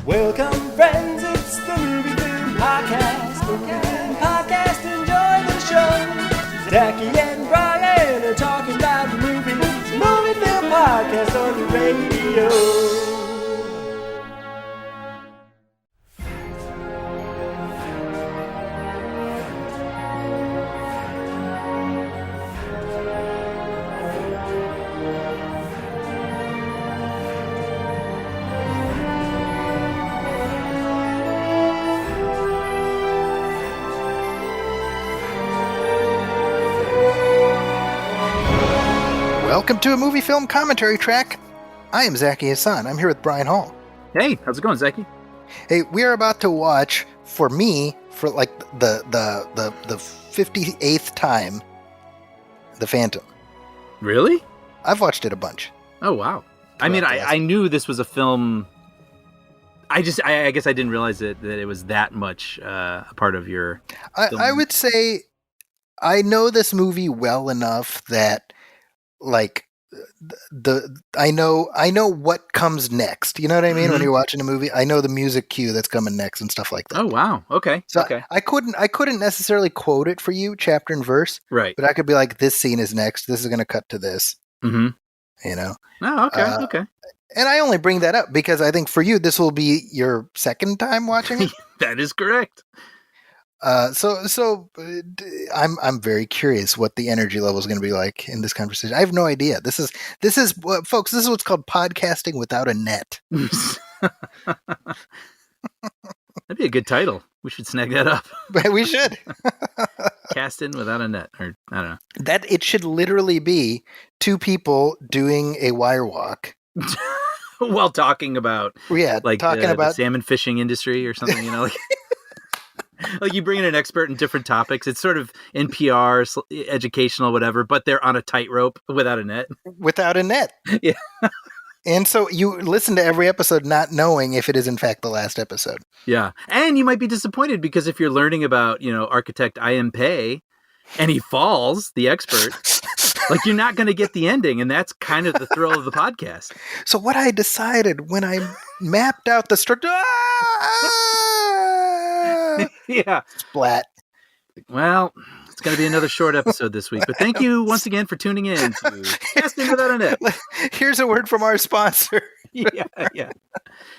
Welcome, friends, it's the MovieFilm Podcast. MovieFilm Podcast, enjoy the show. Zaki and Brian are talking about the movies. MovieFilm Podcast on the radio. Welcome to a movie film commentary track. I am Zaki Hassan. I'm here with Brian Hall. Hey, how's it going, Zaki? Hey, we are about to watch, for me, for like the 58th time, The Phantom. Really? I've watched it a bunch. Oh, wow. I mean, I knew this was a film. I guess I didn't realize that it was that much a part of your film. I would say I know this movie well enough that like I know what comes next. You know what I mean? Mm-hmm. When you're watching a movie, I know the music cue that's coming next and stuff like that. Oh, wow. Okay. So okay. I couldn't necessarily quote it for you chapter and verse, Right. but I could be like, this scene is next. This is going to cut to this. Mm-hmm. You know? Oh, okay. Okay. And I only bring that up because I think for you, this will be your second time watching it. That is correct. So I'm very curious what the energy level is going to be like in this conversation. I have no idea. This is folks. This is what's called podcasting without a net. That'd be a good title. We should snag that up. We should. Cast in without a net, or I don't know. That it should literally be two people doing a wire walk. While talking about, like talking about the salmon fishing industry or something, you know, like, like you bring in an expert in different topics. It's sort of NPR, educational, whatever, but they're on a tightrope without a net. Without a net. Yeah. And so you listen to every episode not knowing if it is in fact the last episode. Yeah. And you might be disappointed because if you're learning about, architect I.M. Pei and he falls, the expert, like you're not going to get the ending. And that's kind of the thrill of the podcast. So what I decided when I mapped out the structure, yeah. Splat. Well, it's going to be another short episode this week, but thank you once again for tuning in to Casting Without a Net. Here's a word from our sponsor. Yeah.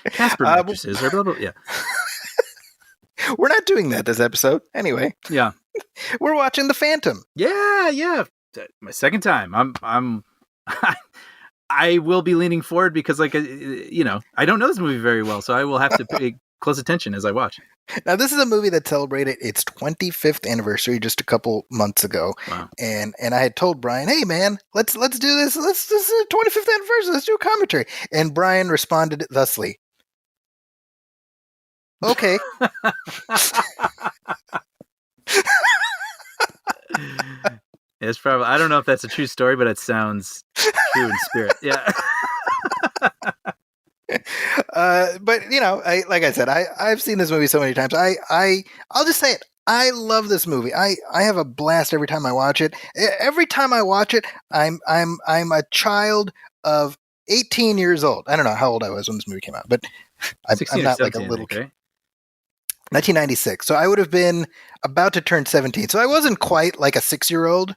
Casper mattresses or blah, blah, yeah. We're not doing that this episode. Anyway. Yeah. We're watching The Phantom. Yeah. My second time. I will be leaning forward because I don't know this movie very well, so I will have to pay close attention as I watch. Now, this is a movie that celebrated its 25th anniversary just a couple months ago. Wow. And I had told Brian, hey, man, let's do this. This is the 25th anniversary. Let's do a commentary. And Brian responded thusly. Okay. It's probably, I don't know if that's a true story, but it sounds true in spirit. Yeah. But like I said, I've seen this movie so many times. I'll just say it. I love this movie. I have a blast every time I watch it. Every time I watch it, I'm a child of 18 years old. I don't know how old I was when this movie came out, but I'm not like a little kid. 1996. So I would have been about to turn 17. So I wasn't quite like a 6-year-old.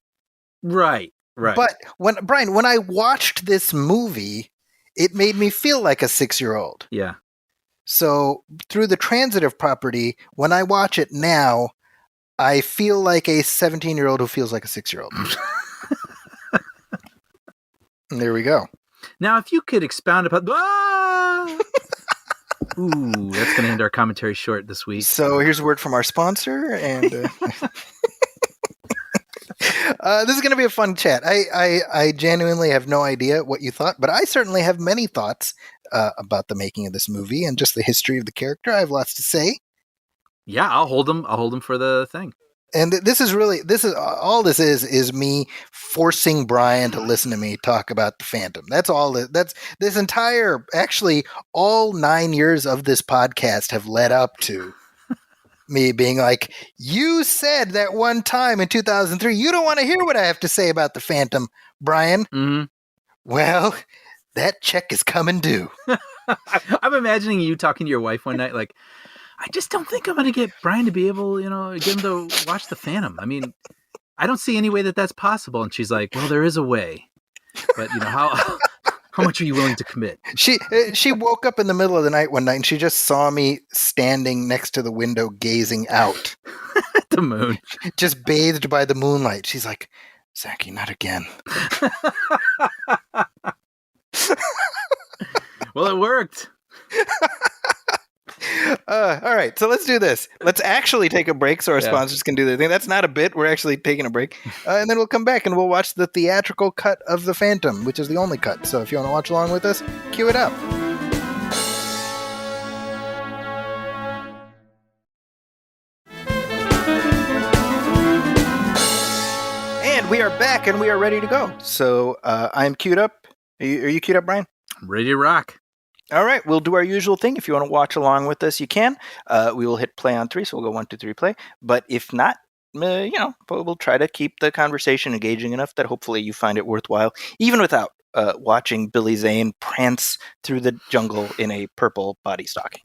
Right. But when I watched this movie, it made me feel like a 6-year-old. Yeah. So through the transitive property, when I watch it now, I feel like a 17-year-old who feels like a 6-year-old. And there we go. Now, if you could expound upon... Ooh, that's going to end our commentary short this week. So here's a word from our sponsor, and this is going to be a fun chat. I genuinely have no idea what you thought, but I certainly have many thoughts about the making of this movie and just the history of the character. I have lots to say. Yeah, I'll hold them for the thing. And this is all this is me forcing Brian to listen to me talk about the Phantom. That's all. That's this entire, actually, all 9 years of this podcast have led up to me being like, you said that one time in 2003, you don't want to hear what I have to say about the Phantom, Brian. Mm-hmm. Well, that check is coming due. I'm imagining you talking to your wife one night, like, I just don't think I'm going to get Brian to be able, get him to watch The Phantom. I mean, I don't see any way that that's possible. And she's like, well, there is a way. But, how much are you willing to commit? She woke up in the middle of the night one night and she just saw me standing next to the window gazing out. At the moon. Just bathed by the moonlight. She's like, Zaki, not again. Well, it worked. All right, so let's do this. Let's actually take a break so our sponsors can do their thing. That's not a bit. We're actually taking a break. And then we'll come back and we'll watch the theatrical cut of The Phantom, which is the only cut. So if you want to watch along with us, cue it up. And we are back and we are ready to go. So I'm queued up. Are you queued up, Brian? I'm ready to rock. All right, we'll do our usual thing. If you want to watch along with us, you can. We will hit play on 3, so we'll go 1, 2, 3, play. But if not, we'll try to keep the conversation engaging enough that hopefully you find it worthwhile, even without watching Billy Zane prance through the jungle in a purple body stocking.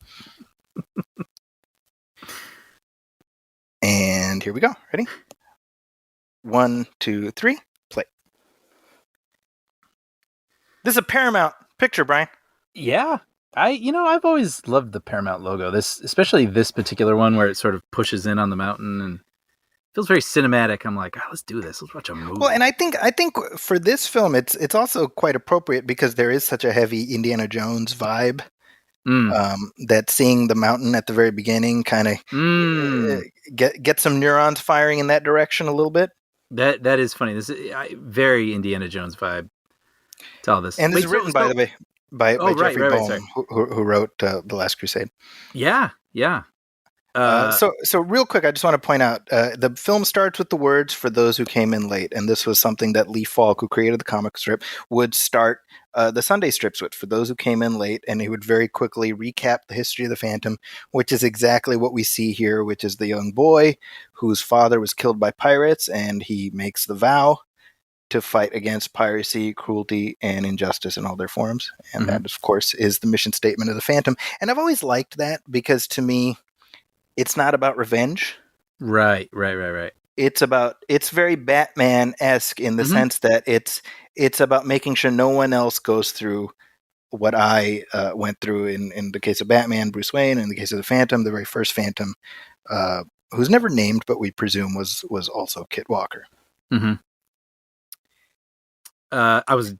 And here we go. Ready? 1, 2, 3, play. This is a Paramount picture, Brian. Yeah. I've always loved the Paramount logo. Especially this particular one where it sort of pushes in on the mountain and feels very cinematic. I'm like, let's do this. Let's watch a movie. Well, and I think for this film, it's also quite appropriate because there is such a heavy Indiana Jones vibe. That seeing the mountain at the very beginning kind of get some neurons firing in that direction a little bit. That is funny. This is very Indiana Jones vibe to all this. And this is written, by the way, by Jeffrey Boehm, who wrote The Last Crusade. Yeah. So real quick, I just want to point out, the film starts with the words, "For those who came in late," and this was something that Lee Falk, who created the comic strip, would start the Sunday strips with, "For those who came in late," and he would very quickly recap the history of the Phantom, which is exactly what we see here, which is the young boy whose father was killed by pirates, and he makes the vow to fight against piracy, cruelty, and injustice in all their forms. And that, of course, is the mission statement of the Phantom. And I've always liked that because, to me, it's not about revenge. Right. It's very Batman-esque in the sense that it's about making sure no one else goes through what I went through in the case of Batman, Bruce Wayne, and in the case of the Phantom, the very first Phantom, who's never named, but we presume was also Kit Walker. Mm-hmm. I was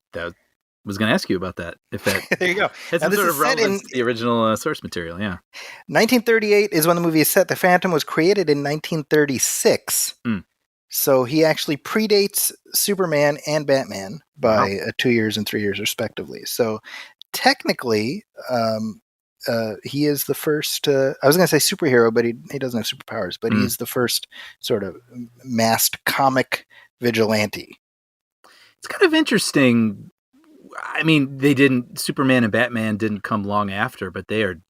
going to ask you about that. If that there you go. It's some sort of relevance to the original source material. Yeah. 1938 is when the movie is set. The Phantom was created in 1936. So he actually predates Superman and Batman by 2 years and 3 years respectively. So technically, he is the first, I was going to say superhero, but he doesn't have superpowers, but he's the first sort of masked comic vigilante. It's kind of interesting. I mean, Superman and Batman didn't come long after, but they are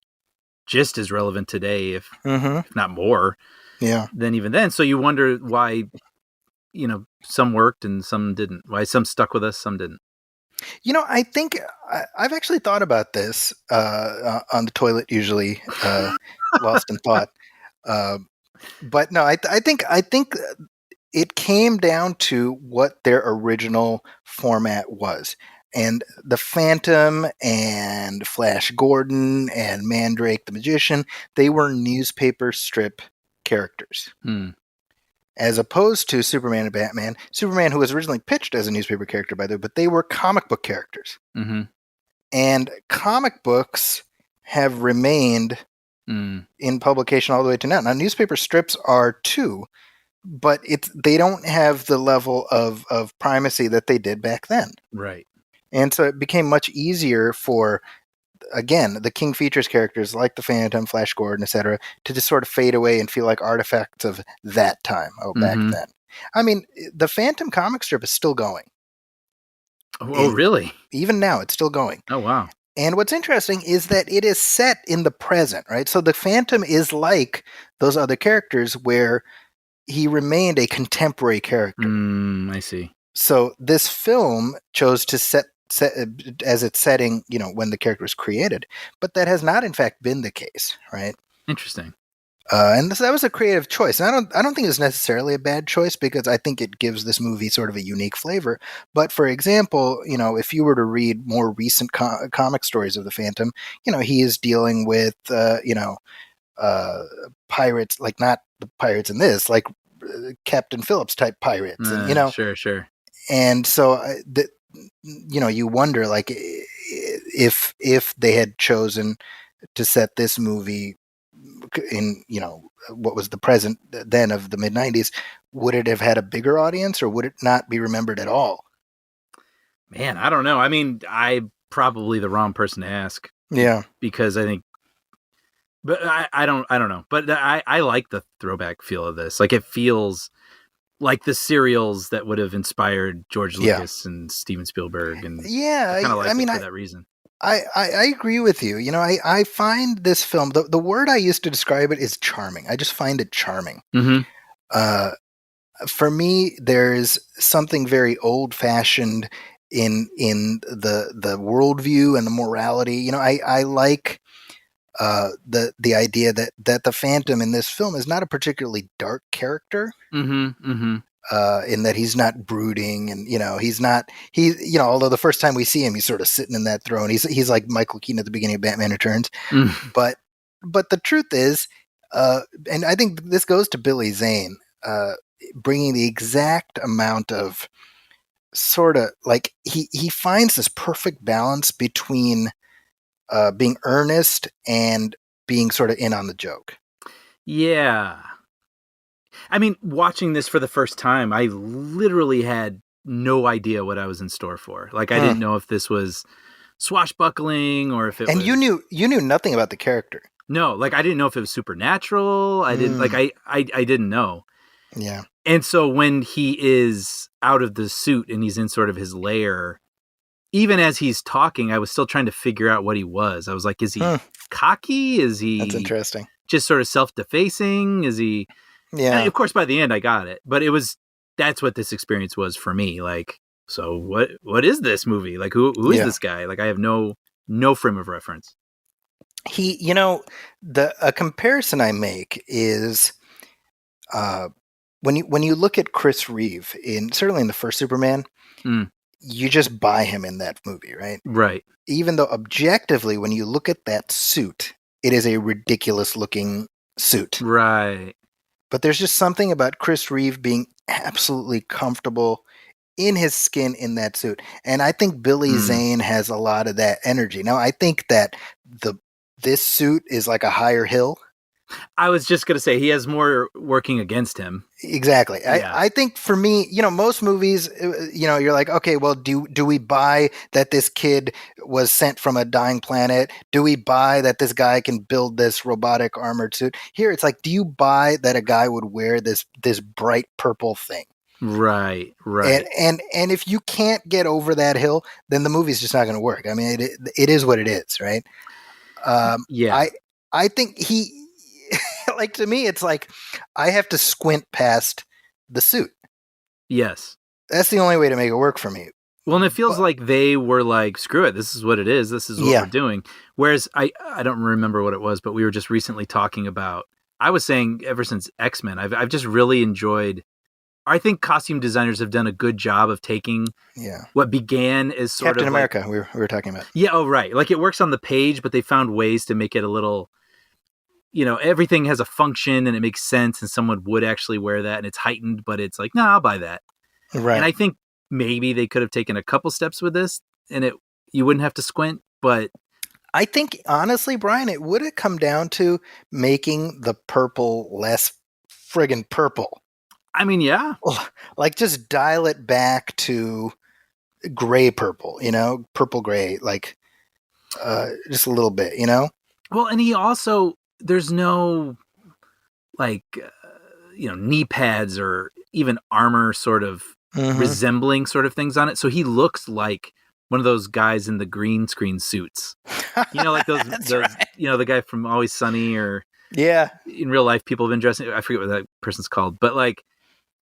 just as relevant today, if not more, than even then. So you wonder why, some worked and some didn't. Why some stuck with us, some didn't. I think I've actually thought about this on the toilet, usually lost in thought. But no, I think it came down to what their original format was. And the Phantom and Flash Gordon and Mandrake the Magician, they were newspaper strip characters. As opposed to Superman and Batman. Superman, who was originally pitched as a newspaper character, by the way, but they were comic book characters. And comic books have remained in publication all the way to now. Now, newspaper strips are too, but they don't have the level of primacy that they did back then. Right. And so it became much easier for, again, the King Features characters like the Phantom, Flash Gordon, etc., to just sort of fade away and feel like artifacts of that time, back then. I mean, the Phantom comic strip is still going. Oh, really? Even now, it's still going. Oh, wow. And what's interesting is that it is set in the present, right? So the Phantom is like those other characters where he remained a contemporary character. I see. So this film chose to set as its setting, when the character was created. But that has not, in fact, been the case, right? Interesting. And that was a creative choice. And I don't think it's necessarily a bad choice, because I think it gives this movie sort of a unique flavor. But for example, if you were to read more recent comic stories of the Phantom, he is dealing with, pirates, like not the pirates in this, like Captain Phillips type pirates, and Sure. And so you wonder, like, if they had chosen to set this movie in what was the present then of the mid 90s, would it have had a bigger audience, or would it not be remembered at all? Man, I don't know. I mean, I'm probably the wrong person to ask. Yeah, because I think, but I don't know. But I like the throwback feel of this. Like, it feels like the serials that would have inspired George Lucas and Steven Spielberg, and yeah, I kind of like it for that reason. I agree with you. I find this film, the word I used to describe it is charming. I just find it charming. Mm-hmm. For me, there's something very old fashioned in the worldview and the morality. I like the idea that the Phantom in this film is not a particularly dark character. Mm-hmm. Mm-hmm. In that he's not brooding, and although the first time we see him, he's sort of sitting in that throne. He's like Michael Keaton at the beginning of Batman Returns. But the truth is, and I think this goes to Billy Zane, bringing the exact amount of sort of like he finds this perfect balance between being earnest and being sort of in on the joke. Yeah. I mean, watching this for the first time, I literally had no idea what I was in store for. Like, I didn't know if this was swashbuckling or if it was... And you knew nothing about the character. No, like, I didn't know if it was supernatural. I didn't, like, I didn't know. Yeah. And so when he is out of the suit and he's in sort of his lair, even as he's talking, I was still trying to figure out what he was. I was like, is he cocky? Is he... That's interesting. Just sort of self-defacing? Is he... Yeah. And of course, by the end, I got it. But that's what this experience was for me. Like, so what is this movie? Like, who is this guy? Like, I have no frame of reference. A comparison I make is when you look at Chris Reeve, certainly in the first Superman, you just buy him in that movie, right? Right. Even though objectively, when you look at that suit, it is a ridiculous looking suit. Right. But there's just something about Chris Reeve being absolutely comfortable in his skin in that suit. And I think Billy Zane has a lot of that energy. Now, I think that this suit is like a higher hill. I was just going to say, he has more working against him. Exactly. Yeah. I think for me, most movies, you're like, okay, well, do we buy that this kid was sent from a dying planet? Do we buy that this guy can build this robotic armored suit? Here, it's like, do you buy that a guy would wear this bright purple thing? Right. And if you can't get over that hill, then the movie's just not going to work. I mean, it is what it is, right? Yeah. I think like, to me, it's like I have to squint past the suit. Yes. That's the only way to make it work for me. Well, and it feels like they were like, screw it, this is what it is. This is what we're doing. Whereas I don't remember what it was, but we were just recently talking about, I was saying ever since X-Men, I've just really enjoyed, I think costume designers have done a good job of taking what began as sort Captain of America, like, we were talking about. Yeah, oh, right. Like, it works on the page, but they found ways to make it a little... everything has a function and it makes sense, and someone would actually wear that, and it's heightened, but it's like, no, I'll buy that. Right. And I think maybe they could have taken a couple steps with this, and you wouldn't have to squint, but... I think, honestly, Brian, it would have come down to making the purple less friggin' purple. I mean, yeah. Like, just dial it back to gray purple, purple gray, like, just a little bit, Well, and he also... There's no, like, knee pads or even armor sort of resembling sort of things on it. So he looks like one of those guys in the green screen suits. Like those, right. The guy from Always Sunny, or in real life, people have been dressing. I forget what that person's called, but like,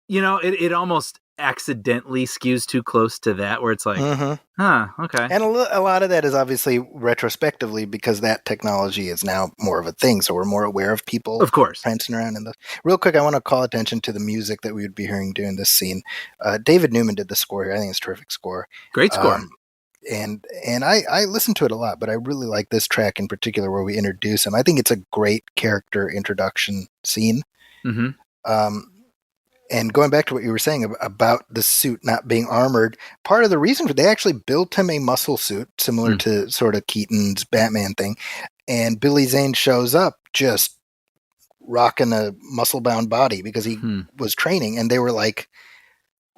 it almost accidentally skews too close to that, where it's like, okay. And a lot of that is obviously retrospectively because that technology is now more of a thing. So we're more aware of people, of course, prancing around in the. Real quick, I want to call attention to the music that we would be hearing during this scene. David Newman did the score here. I think it's a terrific score. Great score. And I listen to it a lot, but I really like this track in particular where we introduce him. I think it's a great character introduction scene. And going back to what you were saying about the suit not being armored, part of the reason for they actually built him a muscle suit similar to sort of Keaton's Batman thing, and Billy Zane shows up just rocking a muscle-bound body because he was training, and they were like,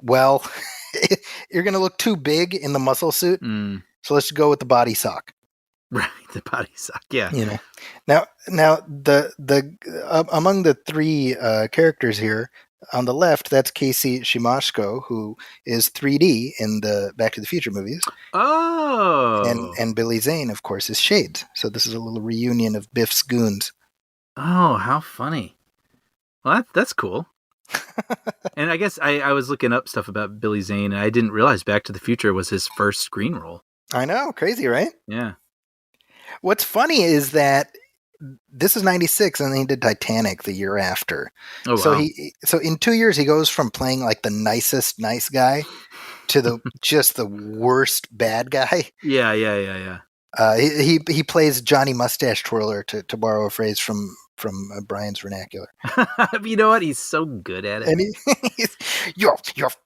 "Well, you're going to look too big in the muscle suit, so let's go with the body sock." Right, the body sock. Yeah, Now the among the three characters here. On the left, that's Casey Shimashko, who is 3D in the Back to the Future movies. Oh. And Billy Zane, of course, is Shades. So this is a little reunion of Biff's goons. Oh, how funny. Well, that's cool. And I guess I was looking up stuff about Billy Zane, and I didn't realize Back to the Future was his first screen role. I know. Crazy, right? Yeah. What's funny is that this is 96 and then he did Titanic the year after. Oh, wow. So in 2 years he goes from playing like the nicest nice guy to the just the worst bad guy. Yeah. He plays Johnny Mustache Twirler to borrow a phrase from Brian's vernacular. You know what? He's so good at it. And he's your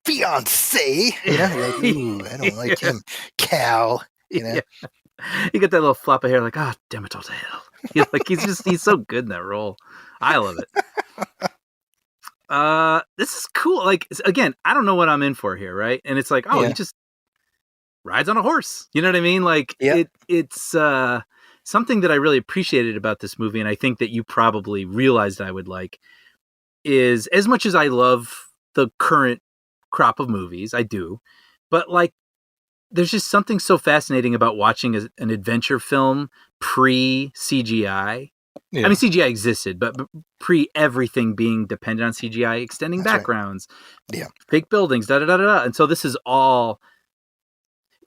fiance, like, ooh, I don't like him, Cal. Yeah. You get that little flop of hair, like, oh, damn it all to hell. He's so good in that role. I love it. This is cool. Like, again, I don't know what I'm in for here, right? And it's like, he just rides on a horse. You know what I mean? Like, it's something that I really appreciated about this movie, and I think that you probably realized I would like, is as much as I love the current crop of movies, I do, but like, there's just something so fascinating about watching an adventure film pre-CGI. Yeah. I mean, CGI existed, but pre everything being dependent on CGI, extending backgrounds, fake buildings, da-da-da-da-da. And so this is all,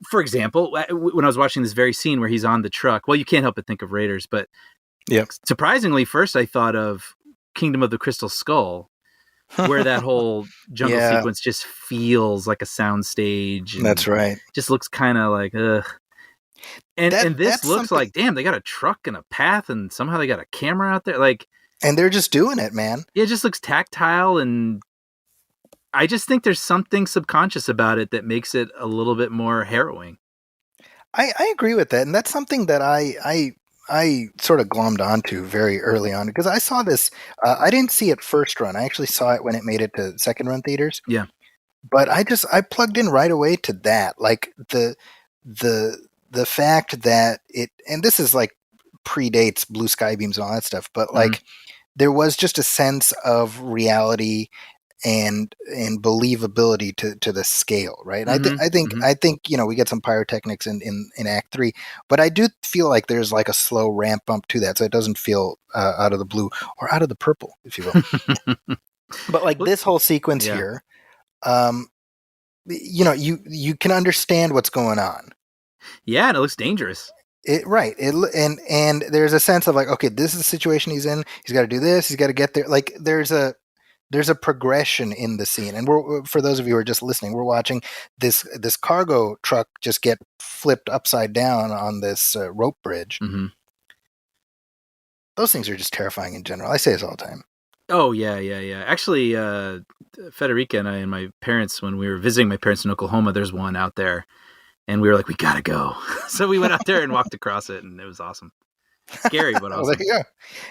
for example, when I was watching this very scene where he's on the truck, well, you can't help but think of Raiders, but surprisingly, first I thought of Kingdom of the Crystal Skull, where that whole jungle sequence just feels like a soundstage. That's right. Just looks kind of like, ugh. And this looks like, damn, they got a truck and a path, and somehow they got a camera out there. Like, and they're just doing it, man. It just looks tactile, and I just think there's something subconscious about it that makes it a little bit more harrowing. I agree with that, and that's something that I sort of glommed onto very early on because I saw this. I didn't see it first run. I actually saw it when it made it to second run theaters. Yeah, but I plugged in right away to that, like the fact that it, and this is like predates blue sky beams and all that stuff, but like there was just a sense of reality and believability to the scale, right? I think we get some pyrotechnics in Act 3, but I do feel like there's like a slow ramp up to that, so it doesn't feel out of the blue or out of the purple, if you will. But like this whole sequence here, you can understand what's going on. Yeah, and it looks dangerous. And there's a sense of like, okay, this is the situation he's in. He's got to do this. He's got to get there. Like there's a progression in the scene. And for those of you who are just listening, we're watching this cargo truck just get flipped upside down on this rope bridge. Mm-hmm. Those things are just terrifying in general. I say this all the time. Oh, yeah. Actually, Federica and I and my parents, when we were visiting my parents in Oklahoma, there's one out there. And we were like, we got to go. So we went out there and walked across it, and it was awesome. Scary, but awesome. Well, there you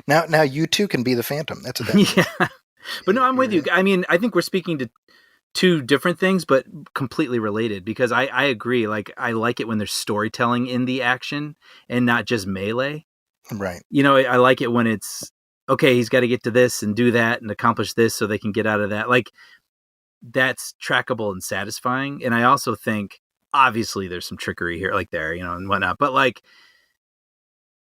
go. Now you too can be the Phantom. That's a thing. Yeah. But no, I'm with you. I mean, I think we're speaking to two different things, but completely related, because I agree. Like, I like it when there's storytelling in the action and not just melee. Right. I like it when it's, okay, he's got to get to this and do that and accomplish this so they can get out of that. Like, that's trackable and satisfying. And I also think, obviously, there's some trickery here, like there, and whatnot. But like,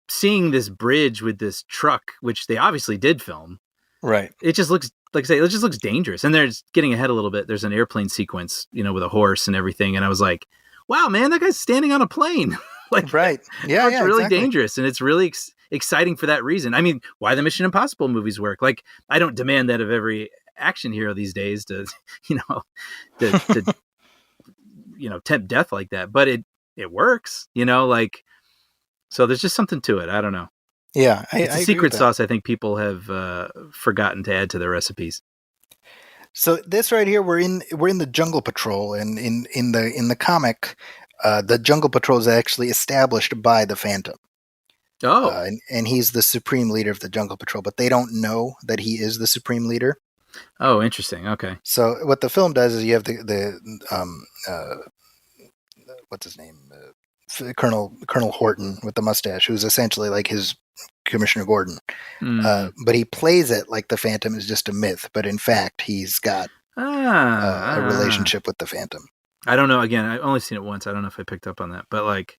seeing this bridge with this truck, which they obviously did film, right? It just looks like I say, it just looks dangerous. And there's getting ahead a little bit. There's an airplane sequence, with a horse and everything. And I was like, wow, man, that guy's standing on a plane. Like, right. Yeah. It's really exactly. dangerous. And it's really exciting for that reason. I mean, why the Mission Impossible movies work. Like, I don't demand that of every action hero these days to, to tempt death like that, but it works, like, so there's just something to it. I don't know. Yeah. It's a secret sauce I think people have forgotten to add to their recipes. So this right here, we're in the Jungle Patrol, and in the comic, the Jungle Patrol is actually established by the Phantom. Oh, and he's the supreme leader of the Jungle Patrol, but they don't know that he is the supreme leader. Oh, interesting. Okay. So what the film does is you have the what's his name, Colonel Horton with the mustache, who's essentially like his Commissioner Gordon, but he plays it like the Phantom is just a myth, but in fact he's got a relationship with the Phantom. I don't know. Again, I've only seen it once. I don't know if I picked up on that, but like,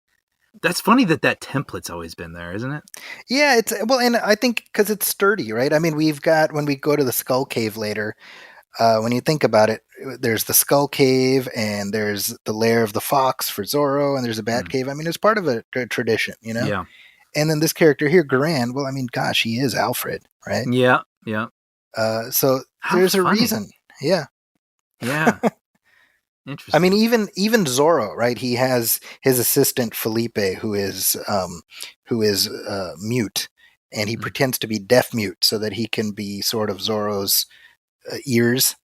that's funny that template's always been there, isn't it? Yeah, and I think because it's sturdy, right? I mean, we've got, when we go to the Skull Cave later, when you think about it, there's the Skull Cave, and there's the lair of the fox for Zorro, and there's a Bat Cave. I mean, it's part of a tradition, Yeah. And then this character here, Garand, well, I mean, gosh, he is Alfred, right? Yeah. So there's a reason. Yeah. Yeah. Interesting. I mean, even Zorro, right? He has his assistant Felipe, who is mute, and he pretends to be deaf mute so that he can be sort of Zorro's ears.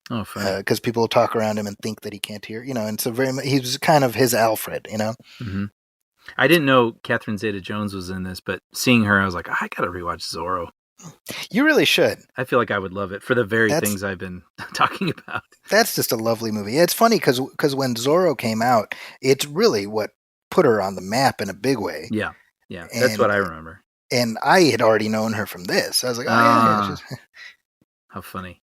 Oh, funny. Because people talk around him and think that he can't hear, and so he's kind of his Alfred, Mm-hmm. I didn't know Catherine Zeta-Jones was in this, but seeing her, I was like, I gotta rewatch Zorro. You really should. I feel like I would love it for the very things I've been talking about. That's just a lovely movie. It's funny because when Zorro came out, it's really what put her on the map in a big way. Yeah, that's what I remember. And I had already known her from this. I was like, oh, yeah. How funny.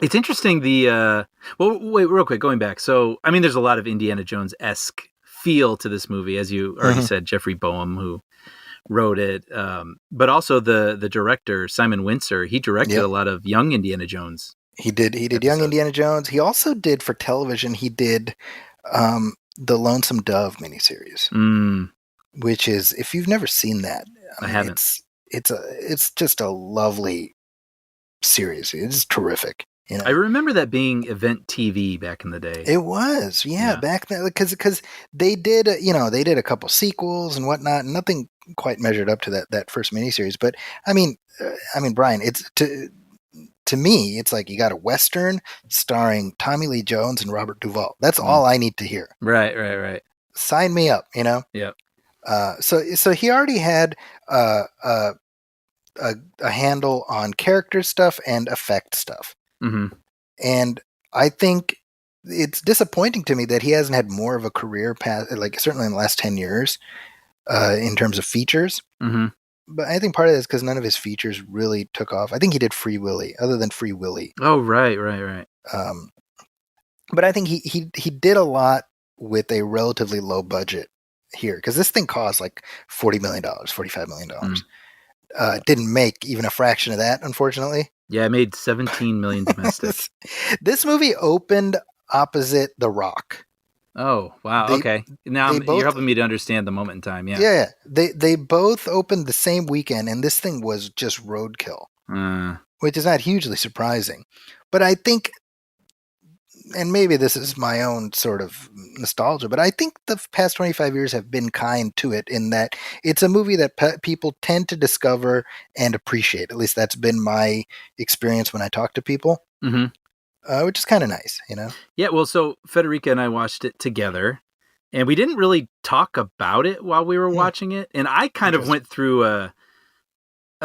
It's interesting, well, wait, real quick, going back. So, I mean, there's a lot of Indiana Jones-esque feel to this movie, as you already said, Jeffrey Boehm, who wrote it, but also the director Simon Windsor. He directed a lot of young Indiana Jones. He did young Indiana Jones. He also did, for television, he did the Lonesome Dove miniseries, which is, if you've never seen that, I haven't. It's just a lovely series. It's terrific. I remember that being event TV back in the day. It was, back then, because they did, they did a couple sequels and whatnot, and nothing quite measured up to that first miniseries. But I mean, Brian, it's to me, it's like you got a Western starring Tommy Lee Jones and Robert Duvall. That's all I need to hear. Right. Sign me up, Yep. So he already had a handle on character stuff and effect stuff. Mm-hmm. And I think it's disappointing to me that he hasn't had more of a career path, like certainly in the last 10 years, in terms of features. Mm-hmm. But I think part of it is because none of his features really took off. I think he did Free Willy, other than Free Willy. Oh, right. But I think he did a lot with a relatively low budget here, because this thing cost like $40 million, $45 million. It didn't make even a fraction of that, unfortunately. Yeah, it made 17 million domestic. This movie opened opposite The Rock. Oh, wow. Okay. Now you're helping me to understand the moment in time. Yeah. Yeah. They both opened the same weekend, and this thing was just roadkill, which is not hugely surprising. But I think, and maybe this is my own sort of nostalgia, but I think the past 25 years have been kind to it, in that it's a movie that people tend to discover and appreciate. At least that's been my experience when I talk to people, which is kind of nice, Yeah, well, so Federica and I watched it together, and we didn't really talk about it while we were watching it. And I kind of went through a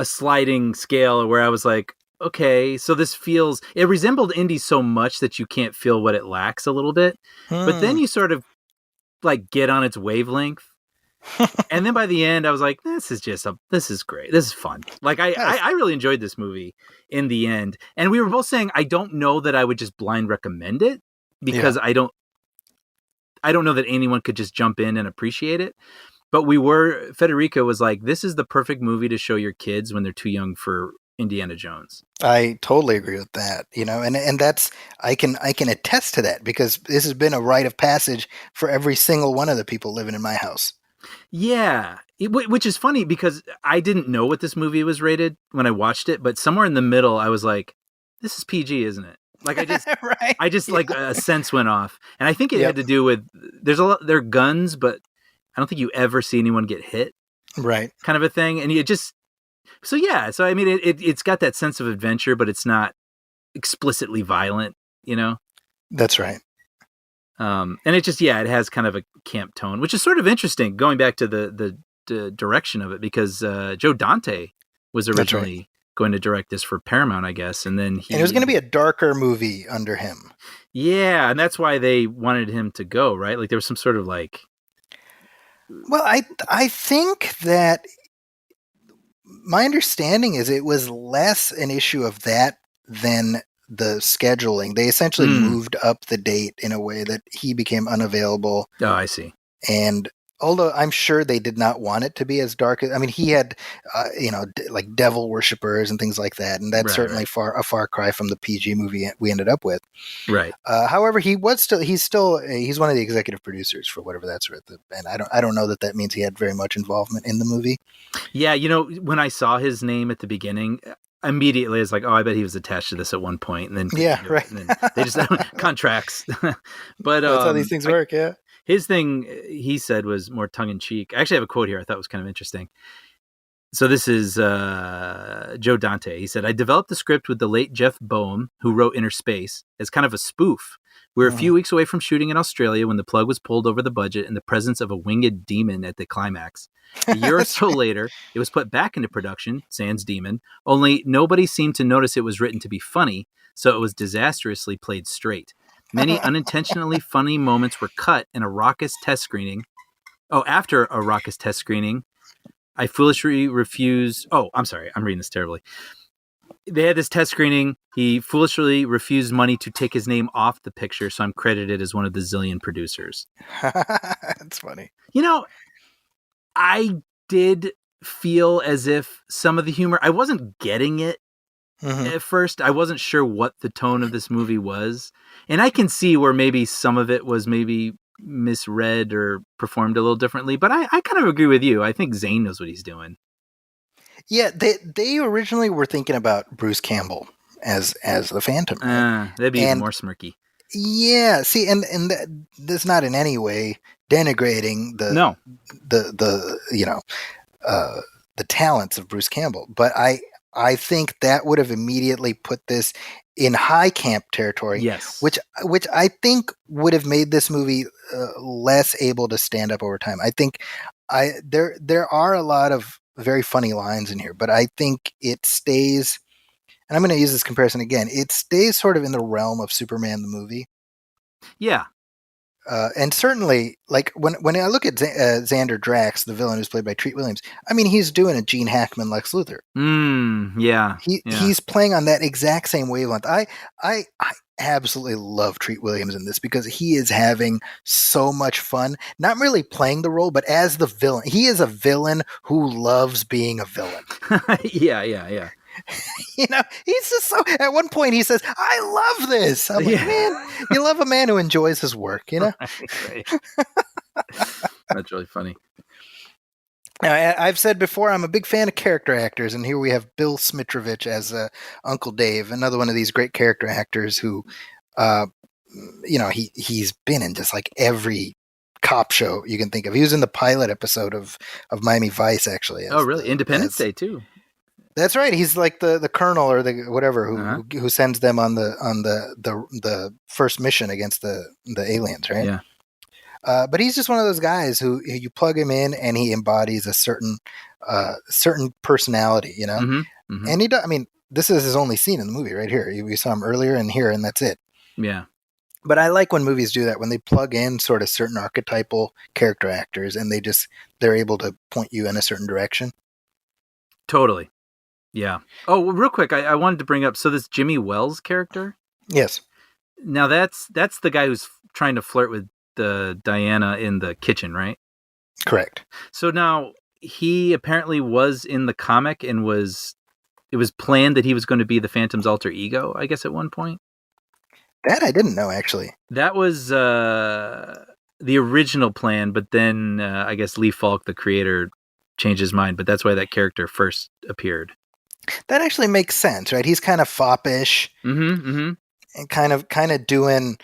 sliding scale where I was like, okay, so it resembled Indy so much that you can't feel what it lacks a little bit. But then you sort of like get on its wavelength. And then by the end I was like, this is great. This is fun. Like I really enjoyed this movie in the end. And we were both saying, I don't know that I would just blind recommend it, because I don't know that anyone could just jump in and appreciate it. But Federica was like, this is the perfect movie to show your kids when they're too young for Indiana Jones. I totally agree with that. And that's I can attest to that because this has been a rite of passage for every single one of the people living in my house. Yeah, which is funny because I didn't know what this movie was rated when I watched it, but somewhere in the middle, I was like, "This is PG, isn't it?" Like right? like a sense went off, and I think it had to do with there are guns, but I don't think you ever see anyone get hit, right? Kind of a thing, and so I mean, it's got that sense of adventure, but it's not explicitly violent, That's right. And it has kind of a camp tone, which is sort of interesting. Going back to the direction of it, because Joe Dante was originally going to direct this for Paramount, I guess, and then it was going to be a darker movie under him. Yeah, and that's why they wanted him to go, right? Like there was some sort of like. Well, I think that my understanding is it was less an issue of that than the scheduling. They essentially moved up the date in a way that he became unavailable. Oh, I see. And although I'm sure they did not want it to be as dark as, I mean, he had, like devil worshippers and things like that. And that's certainly a far cry from the PG movie we ended up with. Right. However, he's one of the executive producers for whatever that's worth. And I don't know that means he had very much involvement in the movie. Yeah. When I saw his name at the beginning, immediately I was like, oh, I bet he was attached to this at one point. And then, right. And then they just contracts, but that's how these things work. Yeah. His thing, he said, was more tongue-in-cheek. I actually have a quote here I thought was kind of interesting. So this is Joe Dante. He said, I developed the script with the late Jeff Boehm, who wrote Inner Space, as kind of a spoof. We were a few weeks away from shooting in Australia when the plug was pulled over the budget in the presence of a winged demon at the climax. A year or so later, it was put back into production, sans demon, only nobody seemed to notice it was written to be funny, so it was disastrously played straight. Many unintentionally funny moments were cut in a raucous test screening. Oh, after a raucous test screening, I foolishly refused. Oh, I'm sorry. I'm reading this terribly. They had this test screening. He foolishly refused money to take his name off the picture, so I'm credited as one of the zillion producers. That's funny. I did feel as if some of the humor, I wasn't getting it. At first, I wasn't sure what the tone of this movie was. And I can see where maybe some of it was maybe misread or performed a little differently. But I kind of agree with you. I think Zane knows what he's doing. Yeah, they originally were thinking about Bruce Campbell as the Phantom. Right? That'd be even more smirky. Yeah, see, and that's not in any way denigrating the talents of Bruce Campbell. But I think that would have immediately put this in high camp territory. Yes, which I think would have made this movie less able to stand up over time. I think there are a lot of very funny lines in here, but I think it stays. And I'm going to use this comparison again. It stays sort of in the realm of Superman the movie. Yeah. And certainly, like when I look at Xander Drax, the villain who's played by Treat Williams, I mean, he's doing a Gene Hackman Lex Luthor. Yeah. He's playing on that exact same wavelength. I absolutely love Treat Williams in this because he is having so much fun. Not really playing the role, but as the villain. He is a villain who loves being a villain. Yeah. He's just so. At one point, he says, "I love this." I'm like, man, you love a man who enjoys his work, Right. That's really funny. Now, I've said before, I'm a big fan of character actors, and here we have Bill Smitrovich as Uncle Dave, another one of these great character actors who, he's been in just like every cop show you can think of. He was in the pilot episode of Miami Vice, actually. Oh, really? Independence Day too. That's right. He's like the colonel or the whatever who sends them on the first mission against the aliens, right? Yeah. But he's just one of those guys who you plug him in and he embodies a certain personality, And he does. I mean, this is his only scene in the movie right here. We saw him earlier and here, and that's it. Yeah. But I like when movies do that, when they plug in sort of certain archetypal character actors and they're able to point you in a certain direction. Totally. Yeah. Oh, well, real quick, I wanted to bring up, so this Jimmy Wells character? Yes. Now that's the guy who's trying to flirt with the Diana in the kitchen, right? Correct. So now he apparently was in the comic and was it was planned that he was going to be the Phantom's alter ego, I guess, at one point. That I didn't know, actually. That was the original plan, but then I guess Lee Falk, the creator, changed his mind. But that's why that character first appeared. That actually makes sense, right? He's kind of foppish and kind of doing,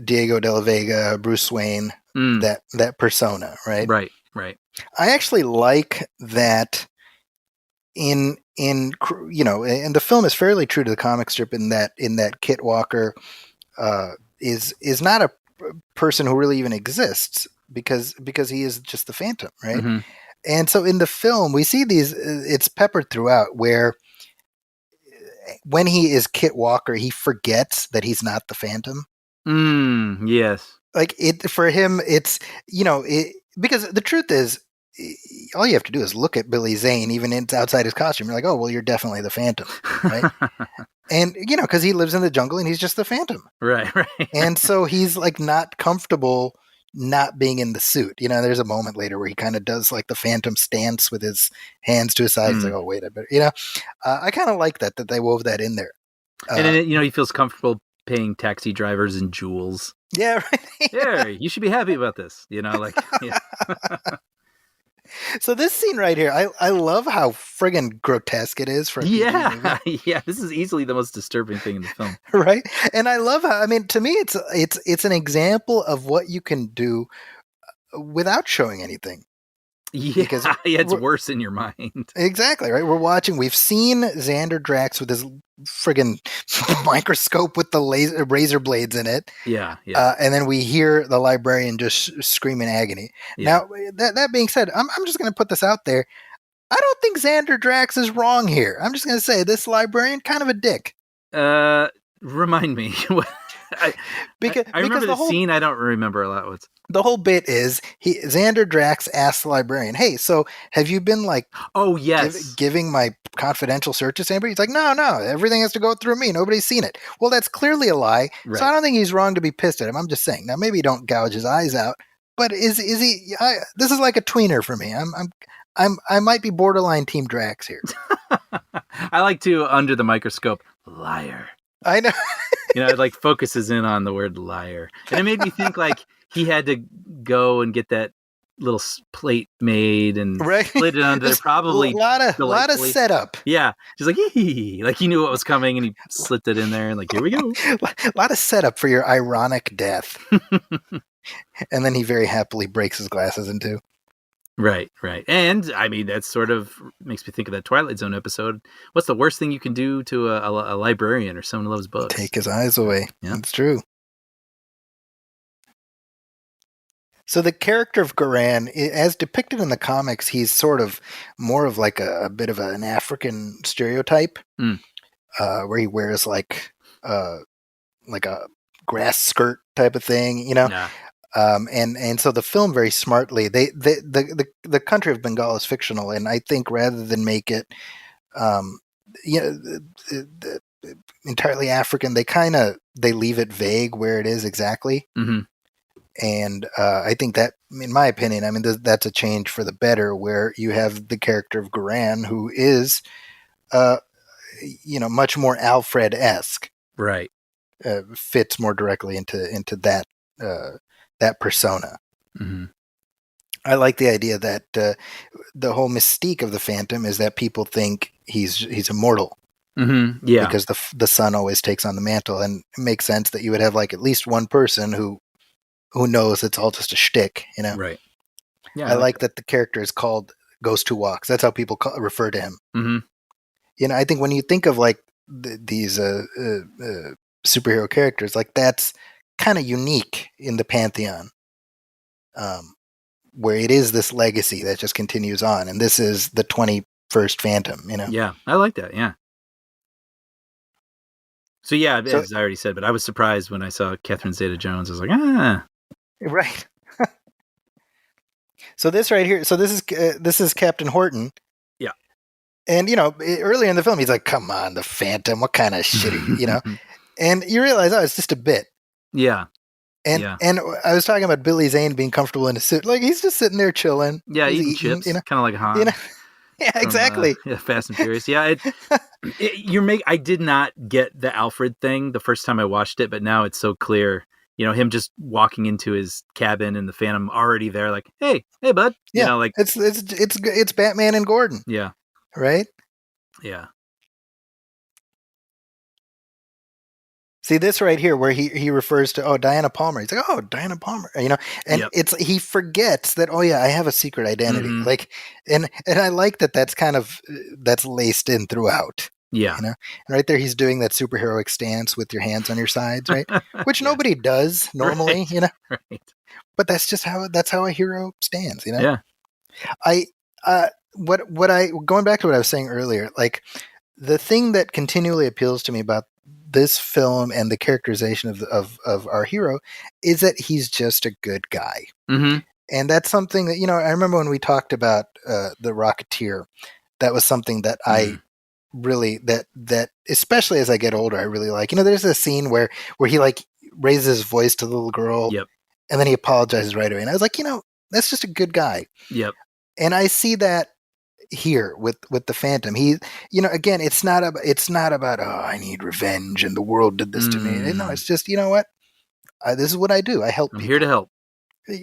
Diego de la Vega, Bruce Wayne, that persona, right? Right. I actually like that. And the film is fairly true to the comic strip in that Kit Walker is not a person who really even exists because he is just the Phantom, right? Mm-hmm. And so in the film we see these, it's peppered throughout, where when he is Kit Walker he forgets that he's not the Phantom. Yes. Like it for him, it's because the truth is, all you have to do is look at Billy Zane, even outside his costume. You're like, oh, well, you're definitely the Phantom, right? And, because he lives in the jungle and he's just the Phantom. Right. And so he's like not comfortable not being in the suit. There's a moment later where he kind of does like the Phantom stance with his hands to his side. He's like, oh, wait a minute. I kind of like that they wove that in there. And then, he feels comfortable paying taxi drivers in jewels. Yeah, right. Yeah, you should be happy about this. Yeah. So this scene right here, I love how friggin' grotesque it is for a PG movie. Yeah. This is easily the most disturbing thing in the film, right? And I love how, to me, it's an example of what you can do without showing anything. Yeah, because it's worse in your mind. Exactly, right? We've seen Xander Drax with his friggin' microscope with the razor blades in it. Yeah. And then we hear the librarian just scream in agony. Yeah. Now, that being said, I'm just going to put this out there. I don't think Xander Drax is wrong here. I'm just going to say this librarian, kind of a dick. Remind me. I remember the scene. I don't remember a lot. The whole bit is Xander Drax asks the librarian, "Hey, so have you been like, giving my confidential searches to anybody?" He's like, "No, everything has to go through me. Nobody's seen it." Well, that's clearly a lie. Right. So I don't think he's wrong to be pissed at him. I'm just saying. Now, maybe don't gouge his eyes out, but is he? This is like a tweener for me. I might be borderline Team Drax here. I like to under the microscope, liar. I know. It like focuses in on the word liar. And it made me think like he had to go and get that little plate made and split it under there. Probably a lot of setup. Yeah. Just like, like he knew what was coming and he slipped it in there and like, here we go. A lot of setup for your ironic death. And then he very happily breaks his glasses in two. Right. And that sort of makes me think of that Twilight Zone episode. What's the worst thing you can do to a librarian or someone who loves books? Take his eyes away. Yeah. That's true. So the character of Garan, as depicted in the comics, he's sort of more of like a bit of an African stereotype, where he wears like a grass skirt type of thing, Nah. And so the film very smartly, the country of Bengal is fictional, and I think rather than make it, entirely African, they leave it vague where it is exactly. Mm-hmm. And I think that, in my opinion, that's a change for the better, where you have the character of Garan, who is, much more Alfred-esque. Right. Fits more directly into that persona. Mm-hmm. I like the idea that the whole mystique of the Phantom is that people think he's immortal. Mm-hmm. Yeah. Because the son always takes on the mantle, and it makes sense that you would have like at least one person who knows it's all just a shtick, Right. Yeah. I like that the character is called Ghost Who Walks. That's how people refer to him. Mm-hmm. I think when you think of like these superhero characters, like that's kind of unique in the pantheon, where it is this legacy that just continues on, and this is the 21st Phantom. Yeah, I like that. Yeah. So yeah, as I already said, but I was surprised when I saw Catherine Zeta-Jones. I was like, right. So this right here, this is Captain Horton. Yeah. And earlier in the film, he's like, "Come on, the Phantom, what kind of shit?" And you realize, it's just a bit. Yeah. And I was talking about Billy Zane being comfortable in a suit. Like, he's just sitting there chilling. Yeah, eating chips. Kind of like Han. Yeah, exactly. Fast and Furious. Yeah, I did not get the Alfred thing the first time I watched it, but now it's so clear. Him just walking into his cabin and the Phantom already there, like, hey, bud. Yeah, Like it's Batman and Gordon. Yeah. Right. Yeah. See this right here where he refers to Diana Palmer. He's like, oh, Diana Palmer, and he forgets that, oh yeah, I have a secret identity. Mhm. Like, and I like that that's kind of that's laced in throughout. Yeah. And right there he's doing that superheroic stance with your hands on your sides, right? Which nobody does normally, Right. But that's how a hero stands, Yeah. Going back to what I was saying earlier, like the thing that continually appeals to me about this film and the characterization of our hero is that he's just a good guy. Mm-hmm. And that's something that, I remember when we talked about The Rocketeer, that was something that I really, that especially as I get older, I really like. There's a scene where he like raises his voice to the little girl and then he apologizes right away. And I was like, that's just a good guy. Yep. And I see that here with the Phantom. He, again, it's not about, oh, I need revenge and the world did this to me. No, it's just, what? This is what I do. I help I'm people. here to help.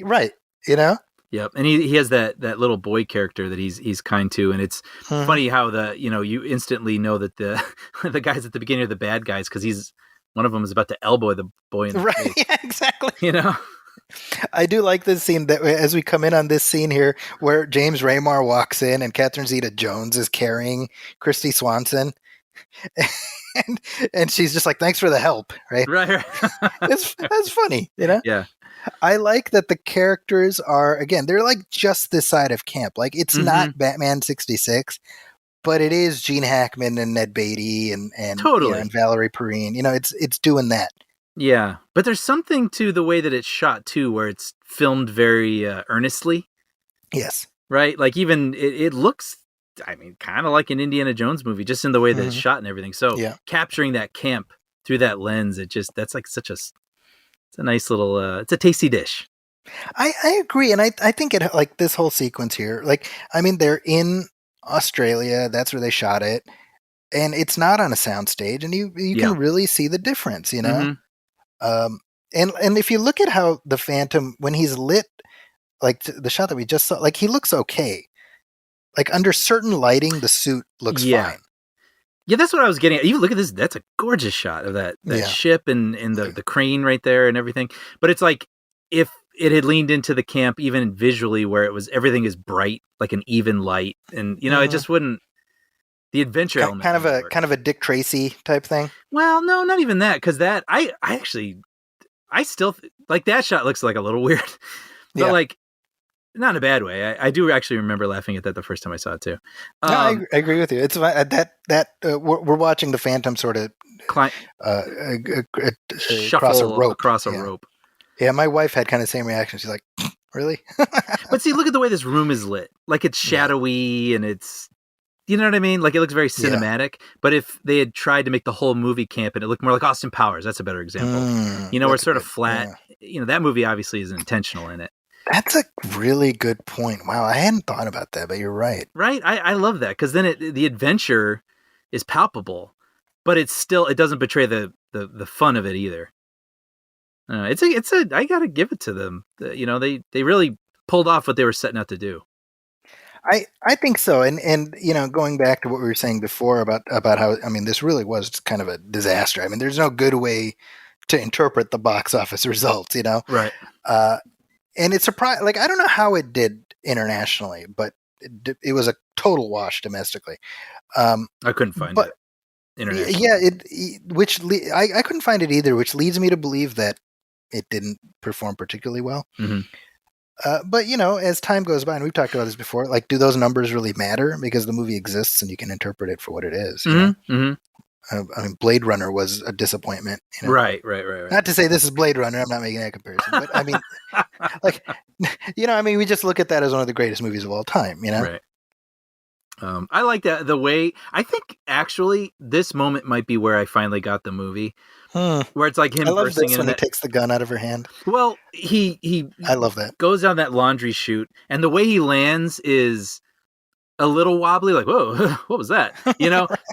Right. Yep. And he has that little boy character that he's kind to, and it's funny how you instantly know that the the guys at the beginning are the bad guys because one of them is about to elbow the boy in the face. Yeah, exactly. I do like this scene that as we come in on this scene here where James Raymar walks in and Catherine Zeta-Jones is carrying Christy Swanson. And she's just like, thanks for the help. Right. That's funny. Yeah. I like that the characters are, again, they're like just this side of camp. Like it's not Batman 66, but it is Gene Hackman and Ned Beatty and totally. And Valerie Perrine. It's doing that. Yeah, but there's something to the way that it's shot too, where it's filmed very earnestly. Yes. Right? Like even it looks, kind of like an Indiana Jones movie, just in the way that it's shot and everything. So capturing that camp through that lens, that's like it's a nice little, it's a tasty dish. I agree. And I think it, like this whole sequence here, like, they're in Australia. That's where they shot it. And it's not on a soundstage. And you can really see the difference, And if you look at how the Phantom, when he's lit, like the shot that we just saw, like he looks okay. Like under certain lighting, the suit looks fine. Yeah, that's what I was getting at. You look at this; that's a gorgeous shot of that ship and the crane right there and everything. But it's like if it had leaned into the camp even visually, where everything is bright, like an even light, and it just wouldn't. The adventure element, kind of a Dick Tracy type thing. Well, no, not even that, because that I still like that shot looks like a little weird, but like not in a bad way. I do actually remember laughing at that the first time I saw it too. No, I agree with you. It's we're watching the Phantom sort of shuffle across a rope. Yeah, my wife had kind of the same reaction. She's like, "Really?" But see, look at the way this room is lit. Like it's shadowy and it's. You know what I mean? Like it looks very cinematic, but if they had tried to make the whole movie camp and it looked more like Austin Powers, that's a better example. Where it's sort of flat. Yeah. That movie obviously is intentional in it. That's a really good point. Wow, I hadn't thought about that, but you're right. Right? I love that because then the adventure is palpable, but it doesn't betray the fun of it either. I gotta give it to them. They really pulled off what they were setting out to do. I think so, and going back to what we were saying before about how this really was kind of a disaster. There's no good way to interpret the box office results, Right. And it's surprising. Like I don't know how it did internationally, but it was a total wash domestically. I couldn't find it internationally. Yeah, I couldn't find it either, which leads me to believe that it didn't perform particularly well. Mm-hmm. But as time goes by, and we've talked about this before, like, do those numbers really matter? Because the movie exists and you can interpret it for what it is. Blade Runner was a disappointment. Right. Not to say this is Blade Runner. I'm not making that comparison. But we just look at that as one of the greatest movies of all time. Right. I like that. The way I think actually this moment might be where I finally got the movie. Where it's like him. I love bursting this when he takes the gun out of her hand. Well, he I love that. Goes down that laundry chute, and the way he lands is a little wobbly, like, whoa, what was that?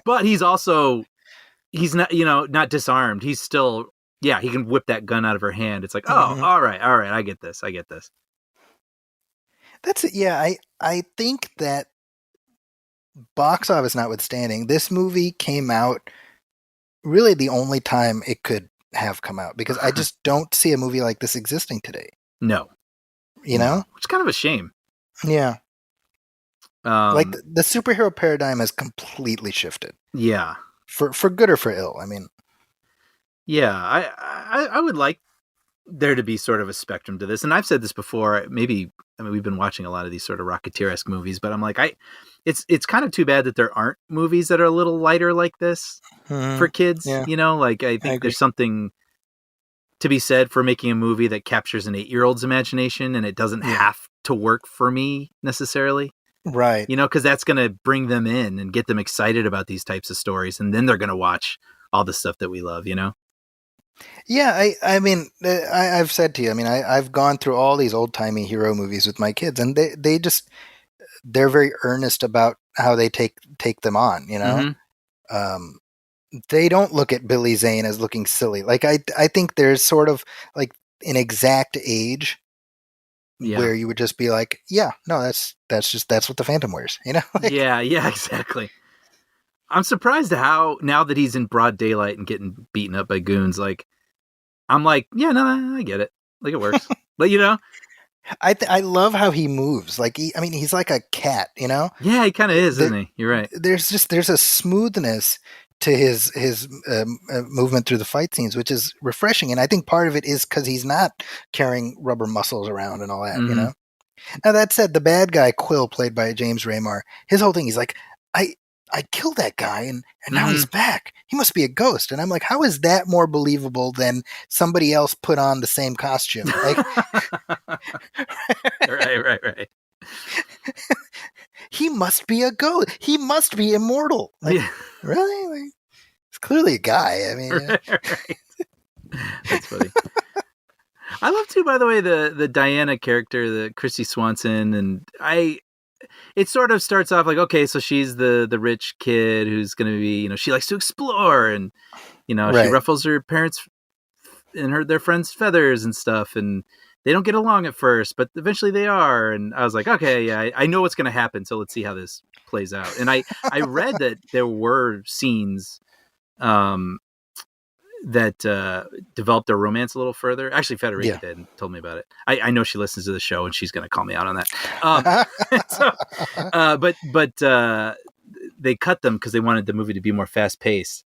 But he's not, not disarmed. He's still, he can whip that gun out of her hand. It's like, oh, all right. I get this. That's it. Yeah. I think that, box office notwithstanding, this movie came out really the only time it could have come out, because I just don't see a movie like this existing today. No. You know? Which is kind of a shame. Yeah. Like the superhero paradigm has completely shifted. Yeah. For good or for ill. I mean. Yeah. I would like there to be sort of a spectrum to this. And I've said this before, we've been watching a lot of these sort of Rocketeer-esque movies, but I'm like, it's kind of too bad that there aren't movies that are a little lighter like this for kids. Yeah. I think there's something to be said for making a movie that captures an 8-year-old's imagination, and it doesn't have to work for me necessarily. Right. Because that's going to bring them in and get them excited about these types of stories. And then they're going to watch all the stuff that we love, Yeah, I mean, I've said to you, I've gone through all these old timey hero movies with my kids, and they're very earnest about how they take them on. They don't look at Billy Zane as looking silly. Like I think there's sort of like an exact age where you would just be like, yeah, no, that's what the Phantom wears. Yeah, exactly. I'm surprised how, now that he's in broad daylight and getting beaten up by goons, like, I'm like, yeah, no, I get it. Like, it works. But, I love how he moves. Like, he's like a cat, Yeah, he kind of is, isn't he? You're right. There's a smoothness to his movement through the fight scenes, which is refreshing. And I think part of it is because he's not carrying rubber muscles around and all that, Now, that said, the bad guy, Quill, played by James Remar, his whole thing, he's like, I killed that guy, and now he's back. He must be a ghost. And I'm like, how is that more believable than somebody else put on the same costume? Like, right. He must be a ghost. He must be immortal. Like, really? Like, it's clearly a guy. Right. That's funny. I love too, by the way, the Diana character, the Christy Swanson, and it sort of starts off like, okay, so she's the rich kid who's going to be, she likes to explore, and, she ruffles her parents and their friends' feathers and stuff, and they don't get along at first, but eventually they are. And I was like, okay, yeah, I know what's going to happen, so let's see how this plays out. And I read that there were scenes that developed their romance a little further. Actually, Federica did and told me about it. I know she listens to the show, and she's going to call me out on that. But they cut them because they wanted the movie to be more fast paced.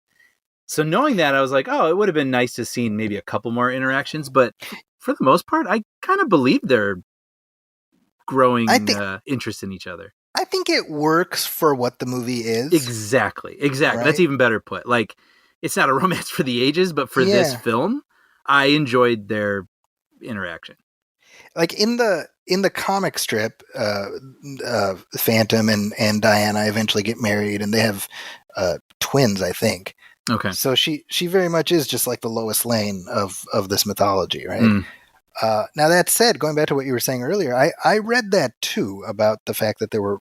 So knowing that, I was like, oh, it would have been nice to see maybe a couple more interactions. But for the most part, I kind of believe they're growing interest in each other. I think it works for what the movie is. Exactly. Right? That's even better put. Like, it's not a romance for the ages, but for this film, I enjoyed their interaction. Like in the comic strip, Phantom and Diana eventually get married, and they have twins, I think. Okay. So she very much is just like the Lois Lane of this mythology, right? Now, that said, going back to what you were saying earlier, I read that too, about the fact that there were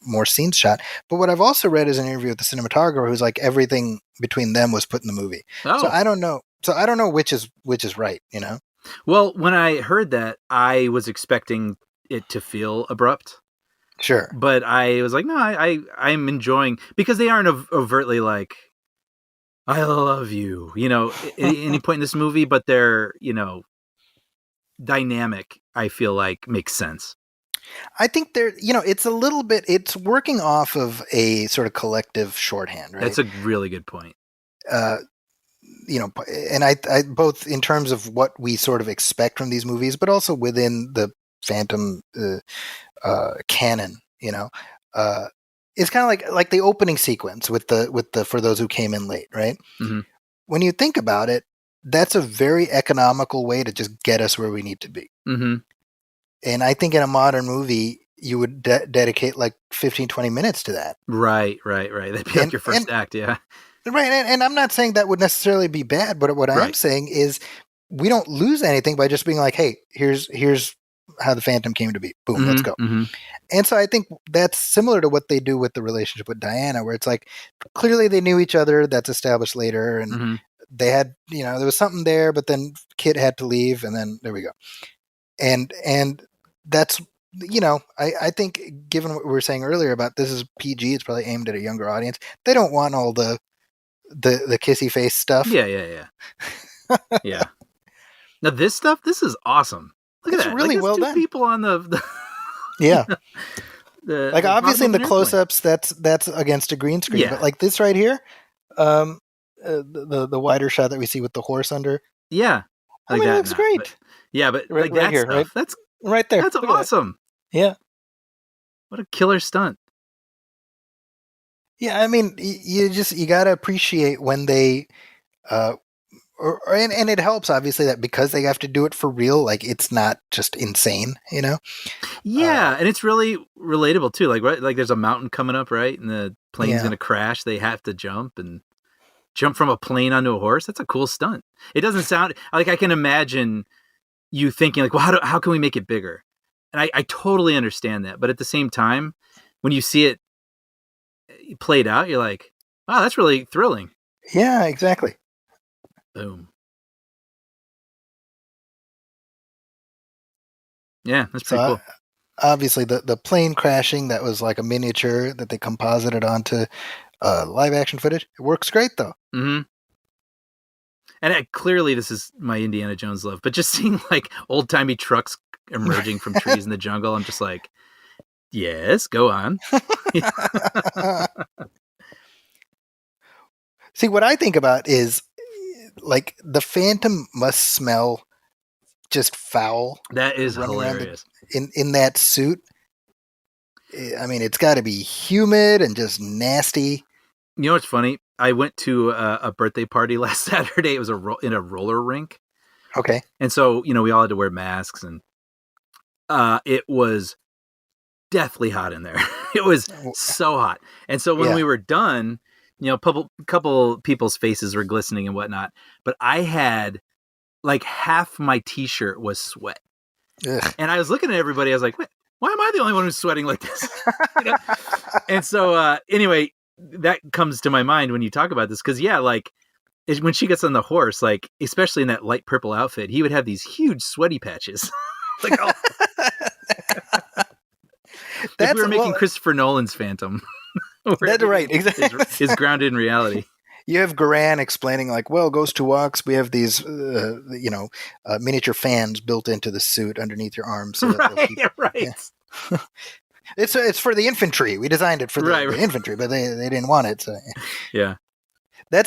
more scenes shot. But what I've also read is an interview with the cinematographer who's like, everything between them was put in the movie. Oh. So I don't know which is right, Well, when I heard that, I was expecting it to feel abrupt. Sure. But I was like, no, I'm enjoying, because they aren't overtly like, I love you, at any point in this movie, but they're, dynamic, I feel like makes sense. I think they're, it's a little bit, it's working off of a sort of collective shorthand, right? That's a really good point. And I both in terms of what we sort of expect from these movies, but also within the Phantom canon, it's kind of like the opening sequence with the for those who came in late, right? Mm-hmm. When you think about it, that's a very economical way to just get us where we need to be. Mm-hmm. And I think in a modern movie, you would dedicate like 15, 20 minutes to that. Right. That'd be like your first act, yeah. Right, and I'm not saying that would necessarily be bad, but what I am saying is we don't lose anything by just being like, hey, here's how the Phantom came to be. Boom, Mm-hmm, let's go. Mm-hmm. And so I think that's similar to what they do with the relationship with Diana, where it's like clearly they knew each other. That's established later, and Mm-hmm. they had, there was something there, but then Kit had to leave, and then there we go. And that's, I think given what we were saying earlier about this is PG, it's probably aimed at a younger audience. They don't want all the kissy face stuff. Yeah. Yeah. Now this is awesome. Look It's at that. really like, well two done. people on the Yeah. the Obviously in the airplane. close-ups that's against a green screen, Yeah. but like this right here, the wider shot that we see with the horse under. Yeah. Like it looks great. But right, like right that here, stuff. right? Right there. That's awesome. Yeah. What a killer stunt. Yeah, I mean, you got to appreciate when they and it helps obviously that because they have to do it for real, like it's not just insane, Yeah, and it's really relatable too. Like, right, like there's a mountain coming up, right, and the plane's gonna crash. They have to jump from a plane onto a horse. That's a cool stunt. It doesn't sound like I can imagine you thinking like, well, how can we make it bigger? And I totally understand that, but at the same time, when you see it played out, you're like, wow, that's really thrilling. Yeah, exactly. Boom. Yeah, that's pretty cool. Obviously, the plane crashing, that was like a miniature that they composited onto live action footage. It works great, though. Mm-hmm. And clearly, this is my Indiana Jones love, but just seeing like old timey trucks emerging from trees in the jungle, I'm just like, yes, go on. See, what I think about is like the Phantom must smell just foul. That is hilarious. In that suit. I mean, it's got to be humid and just nasty. You know what's funny? I went to a birthday party last Saturday. It was in a roller rink. Okay. And so, we all had to wear masks, and it was deathly hot in there. It was so hot. And so when we were done, a couple people's faces were glistening and whatnot, but I had like half my t-shirt was sweat. Ugh. And I was looking at everybody. I was like, wait, why am I the only one who's sweating like this? And so anyway, that comes to my mind when you talk about this. Cause like when she gets on the horse, like, especially in that light purple outfit, he would have these huge sweaty patches. Like, oh. If we were making Christopher Nolan's Phantom. That's right. Exactly. Is grounded in reality. You have Garan explaining like, well, Ghost Who Walks, we have these, miniature fans built into the suit underneath your arms. So right. Yeah. It's for the infantry. We designed it for the infantry, but they didn't want it. So yeah. We're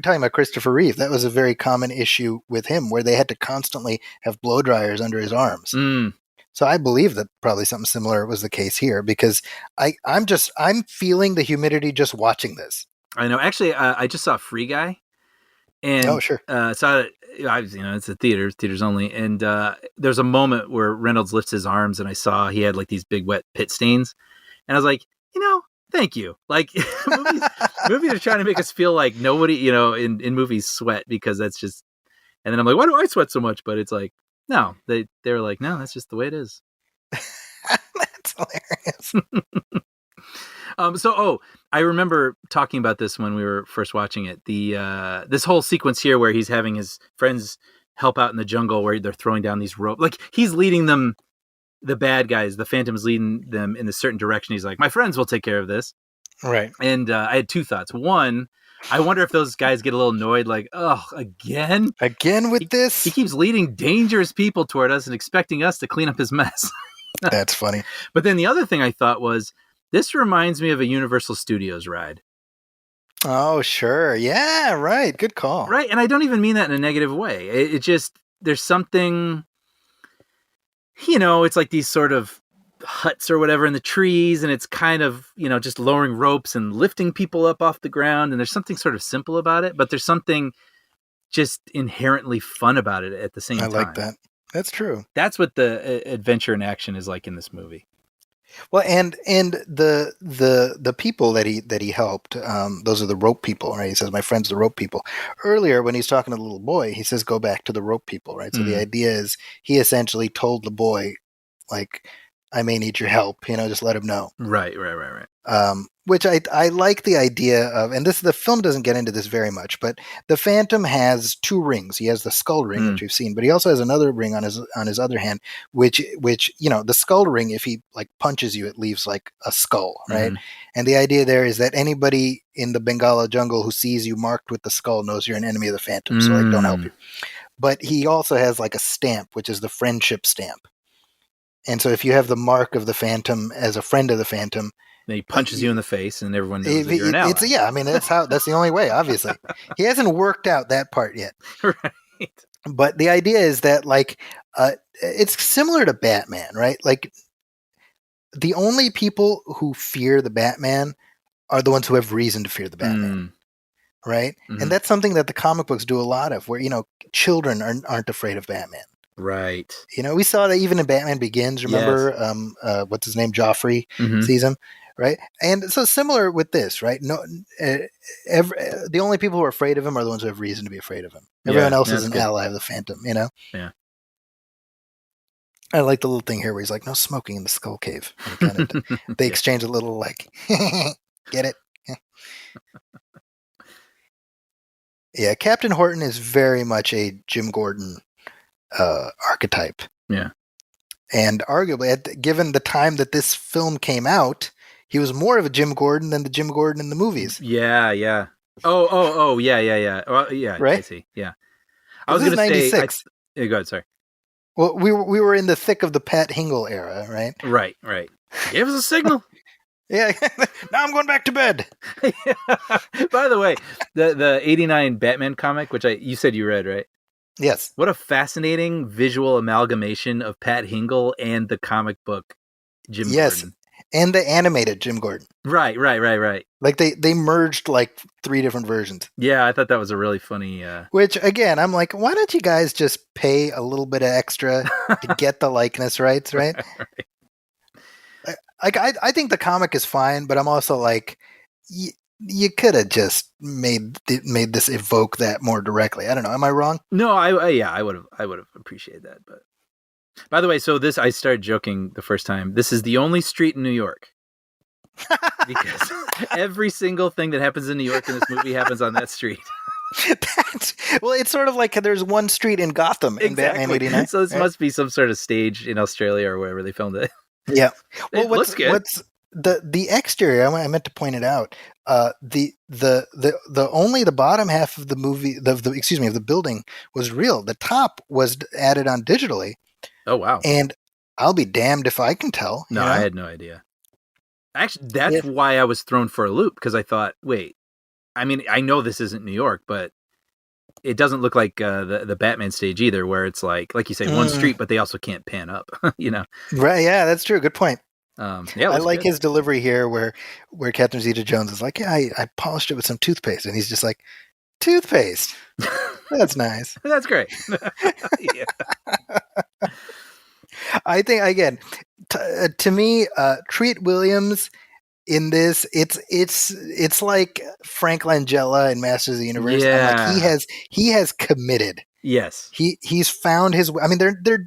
talking about Christopher Reeve. That was a very common issue with him where they had to constantly have blow dryers under his arms. Mm. So I believe that probably something similar was the case here because I'm feeling the humidity just watching this. I know. Actually, I just saw Free Guy, and sure. Saw it. It's a theaters only, and there's a moment where Reynolds lifts his arms, and I saw he had like these big wet pit stains, and I was like, thank you. Like movies are trying to make us feel like nobody, in movies sweat because that's just, and then I'm like, why do I sweat so much? But it's like, no, they were like, no, that's just the way it is. That's hilarious. I remember talking about this when we were first watching it. This whole sequence here where he's having his friends help out in the jungle where they're throwing down these ropes. Like he's leading them, the bad guys, the Phantom's leading them in a certain direction. He's like, my friends will take care of this. Right. And I had two thoughts. One, I wonder if those guys get a little annoyed, like, oh, again with this? He keeps leading dangerous people toward us and expecting us to clean up his mess. That's funny. But then the other thing I thought was, this reminds me of a Universal Studios ride. Oh, sure. Yeah, right. Good call. Right. And I don't even mean that in a negative way. It just, there's something, it's like these sort of huts or whatever in the trees. And it's kind of, just lowering ropes and lifting people up off the ground. And there's something sort of simple about it, but there's something just inherently fun about it at the same time. I like that. That's true. That's what the adventure and action is like in this movie. Well, and the people that he helped, those are the rope people, right? He says, "My friends, the rope people." Earlier, when he's talking to the little boy, he says, "Go back to the rope people," right? So the idea is he essentially told the boy, like, "I may need your help. Just let him know." Right. Which I like the idea of, and the film doesn't get into this very much, but the Phantom has two rings. He has the skull ring, which we've seen, but he also has another ring on his other hand, which the skull ring, if he like punches you, it leaves like a skull, right? And the idea there is that anybody in the Bengala jungle who sees you marked with the skull knows you're an enemy of the Phantom, so like don't help you. But he also has like a stamp, which is the friendship stamp. And so if you have the mark of the Phantom as a friend of the Phantom, then he punches you in the face, and everyone knows that you're an ally. That's the only way, obviously. He hasn't worked out that part yet. Right. But the idea is that, like, it's similar to Batman, right? Like, the only people who fear the Batman are the ones who have reason to fear the Batman, right? And that's something that the comic books do a lot of, where, children aren't afraid of Batman. Right. We saw that even in Batman Begins, remember? Yes. What's his name? Joffrey sees him. Right. And so similar with this, right? No, the only people who are afraid of him are the ones who have reason to be afraid of him. Everyone else is an ally of the Phantom, Yeah. I like the little thing here where he's like, "No smoking in the Skull Cave." They exchange a little like, get it? Yeah. Captain Horton is very much a Jim Gordon archetype. Yeah. And arguably, given the time that this film came out, he was more of a Jim Gordon than the Jim Gordon in the movies. Yeah. Oh, yeah. Well, yeah, right? I see. Yeah. I was going to say... go ahead, sorry. Well, we were in the thick of the Pat Hingle era, right? Right. Give us a signal. Yeah. Now I'm going back to bed. By the way, the 89 Batman comic, which you said you read, right? Yes. What a fascinating visual amalgamation of Pat Hingle and the comic book Jim Gordon. And the animated Jim Gordon. Right. Like they merged like 3 different versions. Yeah, I thought that was a really funny... Which, again, I'm like, why don't you guys just pay a little bit of extra to get the likeness rights, right? Like, I think the comic is fine, but I'm also like, you could have just made this evoke that more directly. I don't know. Am I wrong? No, I would have appreciated that, but... By the way, so I started joking the first time. This is the only street in New York. Because every single thing that happens in New York in this movie happens on that street. Well, it's sort of like there's one street in Gotham in Batman 89. So this must be some sort of stage in Australia or wherever they filmed it. Yeah. Well, looks good. What's the exterior? I meant to point it out. The only the bottom half of the movie, of the building was real. The top was added on digitally. Oh, wow. And I'll be damned if I can tell. No, I had no idea. Actually, that's why I was thrown for a loop, because I thought, wait, I mean, I know this isn't New York, but it doesn't look like the Batman stage either, where it's like you say, one street, but they also can't pan up, Right, yeah, that's true. Good point. I like his delivery here where Catherine Zeta-Jones is like, yeah, I polished it with some toothpaste. And he's just like, toothpaste? That's nice. That's great. Yeah. I think, again, to me, Treat Williams in this, it's like Frank Langella in Masters of the Universe. Yeah. Like he has committed. Yes. He's found his, I mean,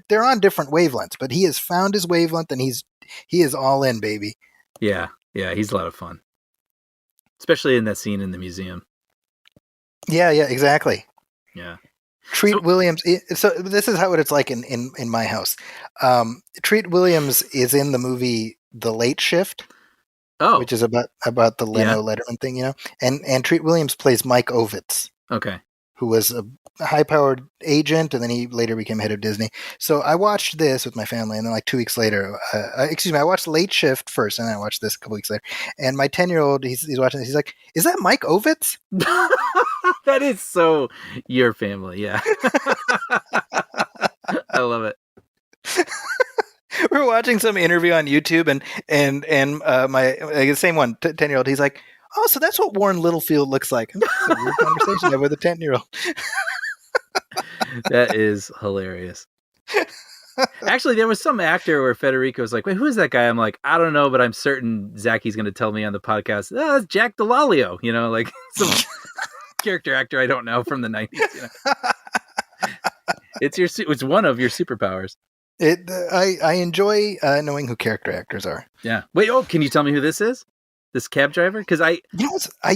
they're on different wavelengths, but he has found his wavelength and he is all in, baby. Yeah. He's a lot of fun, especially in that scene in the museum. Yeah, exactly. Yeah. Treat Williams. So this is how it's like in my house. Treat Williams is in the movie The Late Shift, which is about the Leno Letterman thing, And Treat Williams plays Mike Ovitz, who was a high-powered agent, and then he later became head of Disney. So I watched this with my family, and then like 2 weeks later, I watched Late Shift first, and then I watched this a couple weeks later. And my 10-year-old, he's watching this. He's like, "Is that Mike Ovitz?" That is so your family, yeah. I love it. We're watching some interview on YouTube, and my same one, 10-year-old, he's like, "Oh, so that's what Warren Littlefield looks like." That's a weird conversation I have with a 10-year-old. That is hilarious. Actually, there was some actor where Federico was like, "Wait, who is that guy?" I'm like, "I don't know, but I'm certain Zaki's going to tell me on the podcast. Oh, that's Jack Delalio, like some character actor I don't know from the '90s. It's one of your superpowers. I enjoy knowing who character actors are. Yeah. Wait. Oh, can you tell me who this is? This cab driver? Because I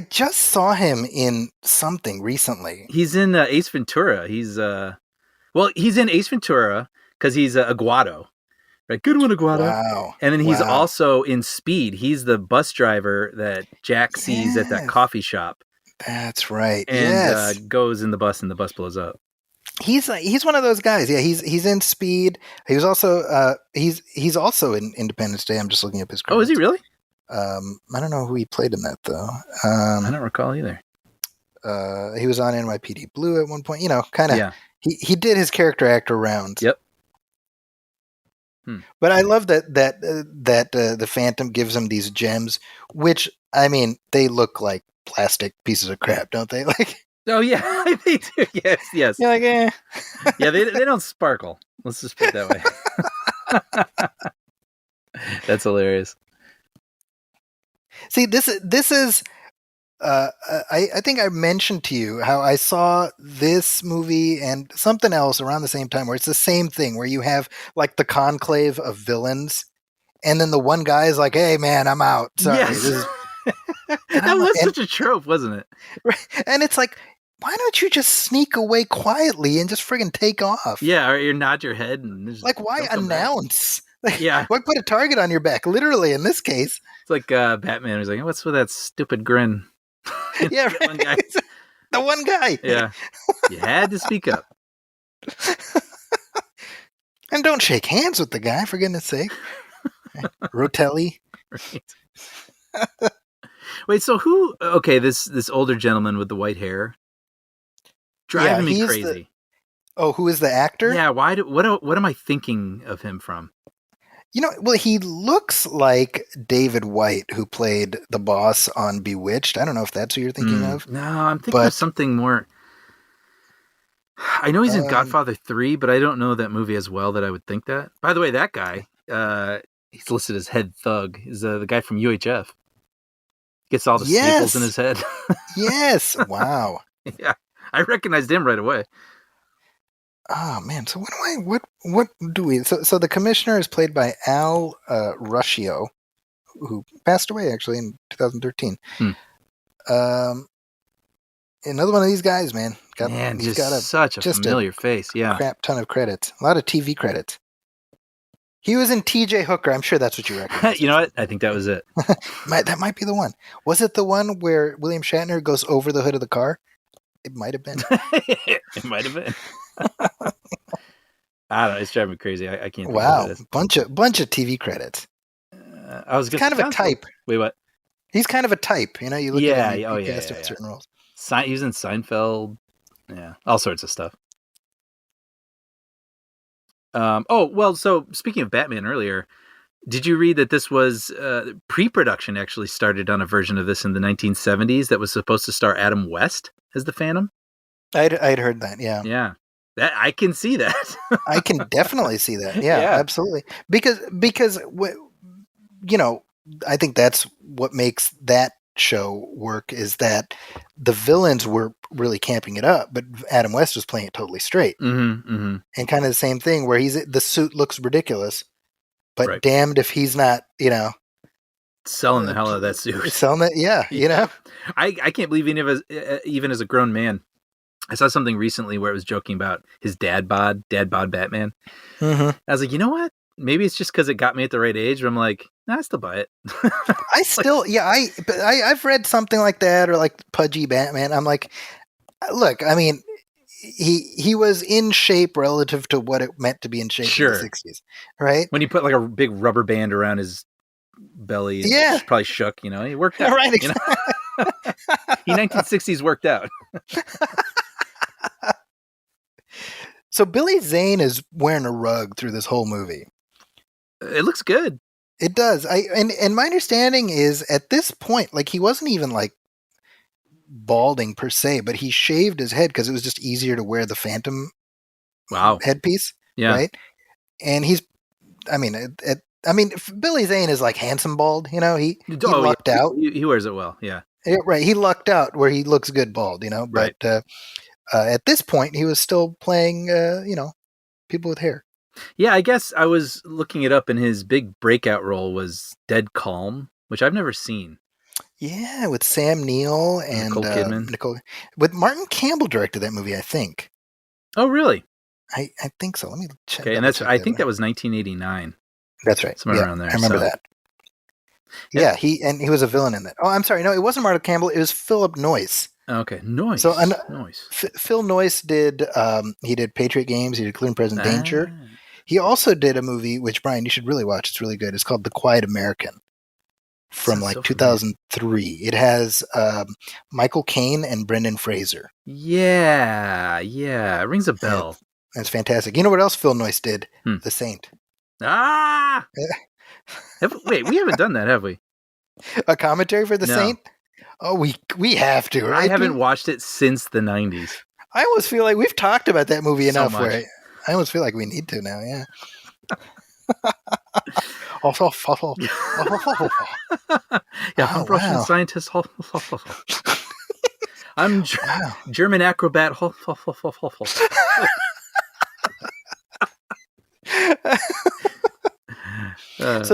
just saw him in something recently. He's in Ace Ventura. He's in Ace Ventura because he's Aguado. Right. Good one, Aguado. Wow. And then he's also in Speed. He's the bus driver that Jack sees at that coffee shop. That's right. And goes in the bus and the bus blows up. He's one of those guys. Yeah, he's in Speed. He was also he's also in Independence Day. I'm just looking up his credits. Oh, is he really? I don't know who he played in that though. I don't recall either. He was on NYPD Blue at one point. Kind of. Yeah. He did his character actor rounds. Yep. But I love that the Phantom gives him these gems, which I mean they look like plastic pieces of crap, don't they? Like. Oh yeah, they do. Yes. You're like, eh. Yeah, they don't sparkle. Let's just put it that way. That's hilarious. See, this is. I think I mentioned to you how I saw this movie and something else around the same time where it's the same thing where you have like the conclave of villains, and then the one guy is like, "Hey, man, I'm out." Sorry. Yes. That was such a trope, wasn't it? Right. And it's like, why don't you just sneak away quietly and just friggin' take off? Yeah, or you nod your head and just like, why announce? Like, yeah, why put a target on your back? Literally, in this case, it's like Batman was like, "What's with that stupid grin?" Yeah, right. One guy. The one guy. Yeah, you had to speak up. And don't shake hands with the guy, for goodness sake. Rotelli. Right. Wait, so who? Okay, this older gentleman with the white hair, driving me crazy. Who is the actor? Yeah, what am I thinking of him from? Well, he looks like David White, who played the boss on Bewitched. I don't know if that's who you're thinking of. No, I'm thinking of something more. I know he's in Godfather 3, but I don't know that movie as well that I would think that. By the way, that guy, he's listed as head thug, is the guy from UHF. Gets all the staples in his head. Yes. Wow. Yeah. I recognized him right away. Oh man. So what do we, so the commissioner is played by Al Ruscio, who passed away actually in 2013. Another one of these guys, man. He's got such a familiar face. Yeah. Crap ton of credits. A lot of TV credits. He was in TJ Hooker. I'm sure that's what you recognize. You know what? I think that was it. That might be the one. Was it the one where William Shatner goes over the hood of the car? It might have been. It might have been. I don't know. It's driving me crazy. I can't. Wow. Bunch of TV credits. I was kind of a type. Wait, what? He's kind of a type. You look at him. He cast him in certain roles. He was in Seinfeld. Yeah. All sorts of stuff. So speaking of Batman earlier, did you read that this was pre-production actually started on a version of this in the 1970s that was supposed to star Adam West as the Phantom? I'd heard that, yeah. Yeah. I can see that. I can definitely see that. Yeah, absolutely. Because I think that's what makes that show work is that the villains were really camping it up, but Adam West was playing it totally straight. And kind of the same thing where the suit looks ridiculous, but damned if he's not, selling the hell out of that suit. Selling it, yeah. I can't believe even as a grown man, I saw something recently where it was joking about his dad bod Batman. I was like, you know what? Maybe it's just because it got me at the right age, but I'm like, nah, I still buy it. I still, I've read something like that or like Pudgy Batman. I'm like, look, I mean, he was in shape relative to what it meant to be in shape in the 60s, right? When he put like a big rubber band around his belly, and probably shook, he worked out. Right, exactly. He 1960s worked out. So Billy Zane is wearing a rug through this whole movie. It looks good. It does. And my understanding is at this point, like he wasn't even like balding per se, but he shaved his head because it was just easier to wear the Phantom headpiece. Yeah. Right. and he's, I mean, Billy Zane is like handsome bald. He lucked out. He wears it well. Yeah. Yeah, right. He lucked out where he looks good bald. But Right. at this point, he was still playing, people with hair. Yeah, I guess I was looking it up, and his big breakout role was Dead Calm, which I've never seen. Yeah, with Sam Neill and Nicole Kidman. With Martin Campbell directed that movie, I think. Oh, really? I think so. Let me check. Okay, and I think that was 1989. That's right. Somewhere around there. I remember that. Yeah, he was a villain in that. Oh, I'm sorry. No, it wasn't Martin Campbell. It was Philip Noyce. Okay, Noyce. So Noyce. Phil Noyce did he did Patriot Games. He did Clear and Present Danger. He also did a movie which, Brian, you should really watch. It's really good. It's called The Quiet American from like 2003. It has Michael Caine and Brendan Fraser. Yeah, it rings a bell. That's fantastic. You know what else Phil Noyce did? The Saint. Ah! Wait, we haven't done that, have we? A commentary for The Saint? Oh, we have to, right? I haven't watched it since the 90s. I almost feel like we've talked about that movie enough. Where I almost feel like we need to now, yeah. Yeah, I'm Russian scientist. I'm German acrobat. So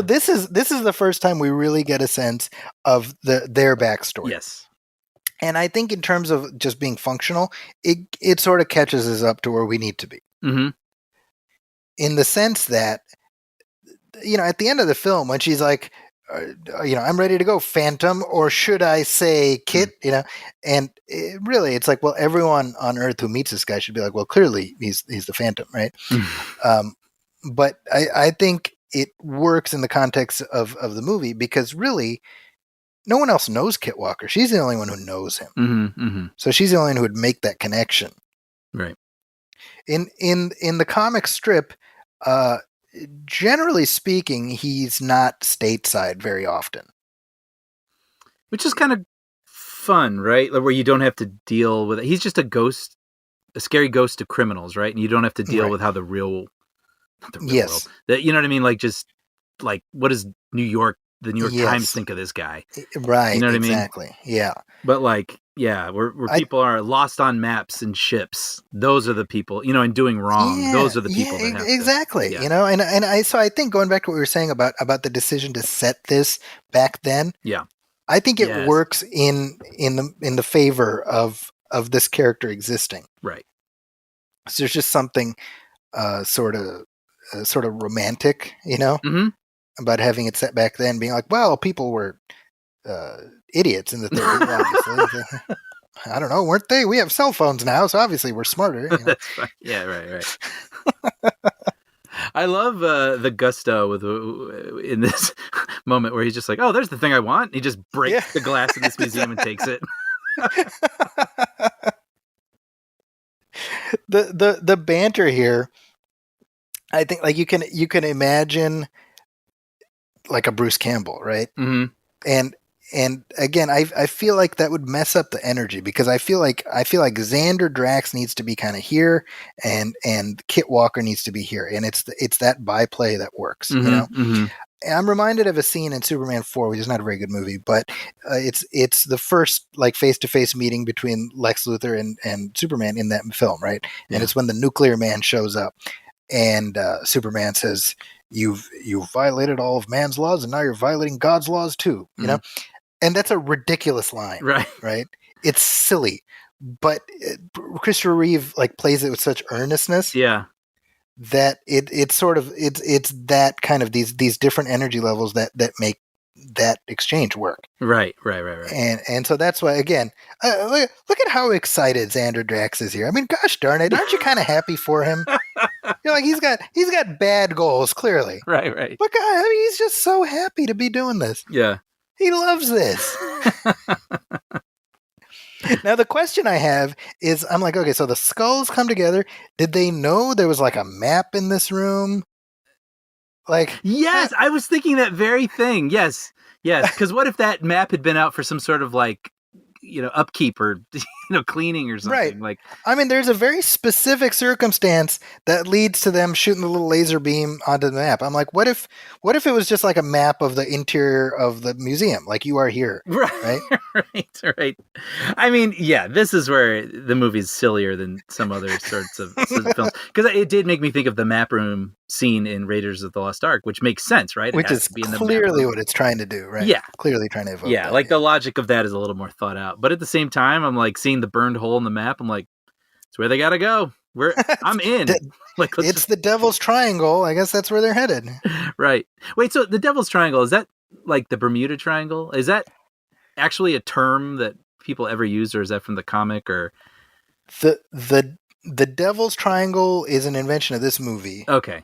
this is the first time we really get a sense of their backstory. Yes. And I think in terms of just being functional, it sort of catches us up to where we need to be. Mm-hmm. In the sense that, at the end of the film, when she's like, I'm ready to go, Phantom, or should I say Kit, and it's like, well, everyone on Earth who meets this guy should be like, well, clearly he's the Phantom, right? But I think it works in the context of the movie because really no one else knows Kit Walker. She's the only one who knows him. Mm-hmm, mm-hmm. So she's the only one who would make that connection. Right. In the comic strip, generally speaking, he's not stateside very often. Which is kind of fun, right? Where you don't have to deal with it. He's just a ghost, a scary ghost to criminals, right? And you don't have to deal with how the real world. You know what I mean? Like, just like, what does the New York Times think of this guy? Right. You know what I mean? Exactly. Yeah. But like, yeah, where people are lost on maps and ships, those are the people, and doing wrong. Those are the people that have exactly. To, and I think going back to what we were saying about the decision to set this back then. Yeah. I think it works in the favor of this character existing. Right. So there's just something sort of romantic, mm-hmm. about having it set back then, being like, well, people were idiots in the 30s, obviously. I don't know, weren't they? We have cell phones now, so obviously we're smarter. That's right. Yeah, right. I love the gusto in this moment where he's just like, oh, there's the thing I want. He just breaks the glass in this museum and takes it. The banter here, I think, like, you can imagine like a Bruce Campbell, right? Mm-hmm. And again, I feel like that would mess up the energy because I feel like Xander Drax needs to be kind of here, and Kit Walker needs to be here, and it's that byplay that works. Mm-hmm. Mm-hmm. And I'm reminded of a scene in Superman 4, which is not a very good movie, but it's the first like face-to-face meeting between Lex Luthor and Superman in that film, right? Yeah. And it's when the Nuclear Man shows up, and Superman says, You've violated all of man's laws, and now you're violating God's laws too. You know, and that's a ridiculous line, right? It's silly, but Christopher Reeve like plays it with such earnestness, that it's sort of it's that kind of these different energy levels that make that exchange work. Right. And so that's why, again, look at how excited Xander Drax is here. I mean, gosh darn it, aren't you kind of happy for him? You're like, he's got bad goals, clearly. Right. But God, I mean, he's just so happy to be doing this. Yeah. He loves this. Now, the question I have is, I'm like, okay, so the skulls come together. Did they know there was like a map in this room? Like, yes, I was thinking that very thing. Yes. Because what if that map had been out for some sort of like upkeep or cleaning or something. Right. Like, I mean, there's a very specific circumstance that leads to them shooting the little laser beam onto the map. I'm like, what if it was just like a map of the interior of the museum, like You Are Here, right? right. I mean, yeah, this is where the movie's sillier than some other sorts of films, because it did make me think of the map room scene in Raiders of the Lost Ark, which makes sense, right? Which is clearly what it's trying to do, right? Yeah, clearly trying to evoke. Yeah, that, the logic of that is a little more thought out, but at the same time, I'm like seeing the burned hole in the map. I'm like, it's where they gotta go. I'm in. It's the Devil's Triangle. I guess that's where they're headed. Right. Wait, so the Devil's Triangle, is that like the Bermuda Triangle? Is that actually a term that people ever use, or is that from the comic? Or the Devil's Triangle is an invention of this movie. Okay.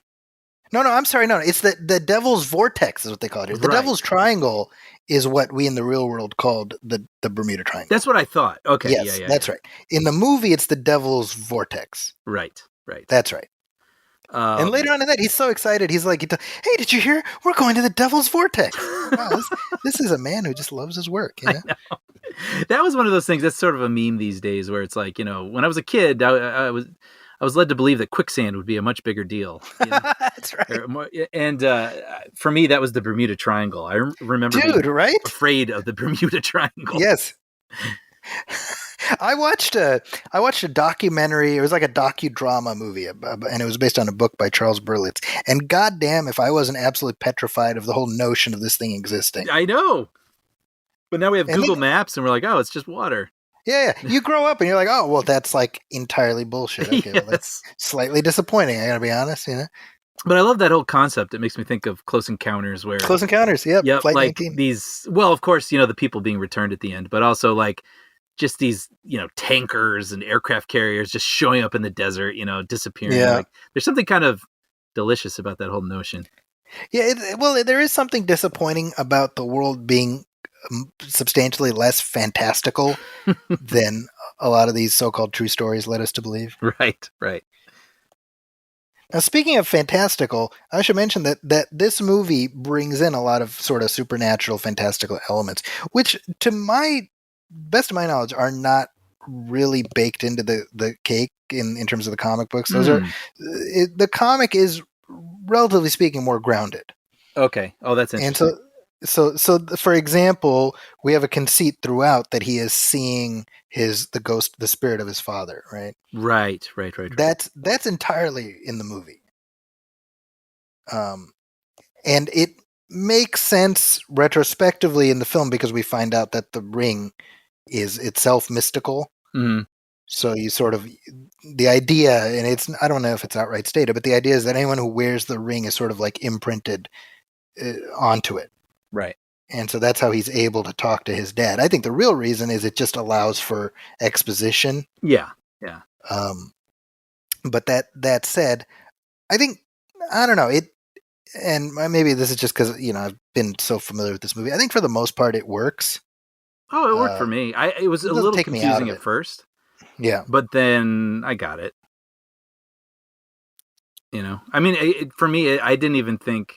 No, I'm sorry. No, it's the Devil's Vortex is what they call it. The Devil's Triangle is what we in the real world called the Bermuda Triangle. That's what I thought. Okay. Yes, that's right. In the movie, it's the Devil's Vortex. Right. That's right. And later on in that, he's so excited. He's like, "Hey, did you hear? We're going to the Devil's Vortex." Wow, this is a man who just loves his work. I know. That was one of those things that's sort of a meme these days, where it's like, when I was a kid, I was led to believe that quicksand would be a much bigger deal. That's right. And for me, that was the Bermuda Triangle. I remember being afraid of the Bermuda Triangle. Yes. I watched a documentary. It was like a docudrama movie, and it was based on a book by Charles Berlitz. And goddamn, if I wasn't absolutely petrified of the whole notion of this thing existing. I know. But now we have Google Maps, and we're like, oh, it's just water. Yeah. You grow up, and you're like, oh, well, that's like entirely bullshit. Okay, yes. Well, that's slightly disappointing. I gotta be honest, But I love that whole concept. It makes me think of Close Encounters, where Close Encounters, yep Flight like 19. These. Well, of course, the people being returned at the end, but also like just these, tankers and aircraft carriers just showing up in the desert, disappearing. Yeah. Like, there's something kind of delicious about that whole notion. Yeah, there is something disappointing about the world being substantially less fantastical than a lot of these so-called true stories led us to believe. Right. Now, speaking of fantastical, I should mention that this movie brings in a lot of sort of supernatural, fantastical elements, which, to my best of my knowledge, are not really baked into the cake in terms of the comic books. Those are the comic is, relatively speaking, more grounded. Okay. Oh, that's interesting. And so for example, we have a conceit throughout that he is seeing the spirit of his father, right? Right. That's entirely in the movie. And it makes sense retrospectively in the film because we find out that the ring is itself mystical. Mm-hmm. So you sort of, the idea, and I don't know if it's outright stated, but the idea is that anyone who wears the ring is sort of like imprinted onto it. Right. And so that's how he's able to talk to his dad. I think the real reason is it just allows for exposition. Yeah. But that said, I don't know, and maybe this is just because, I've been so familiar with this movie. I think for the most part it works. Oh, it worked for me. It was a little confusing at first. Yeah. But then I got it. I mean, for me, I didn't even think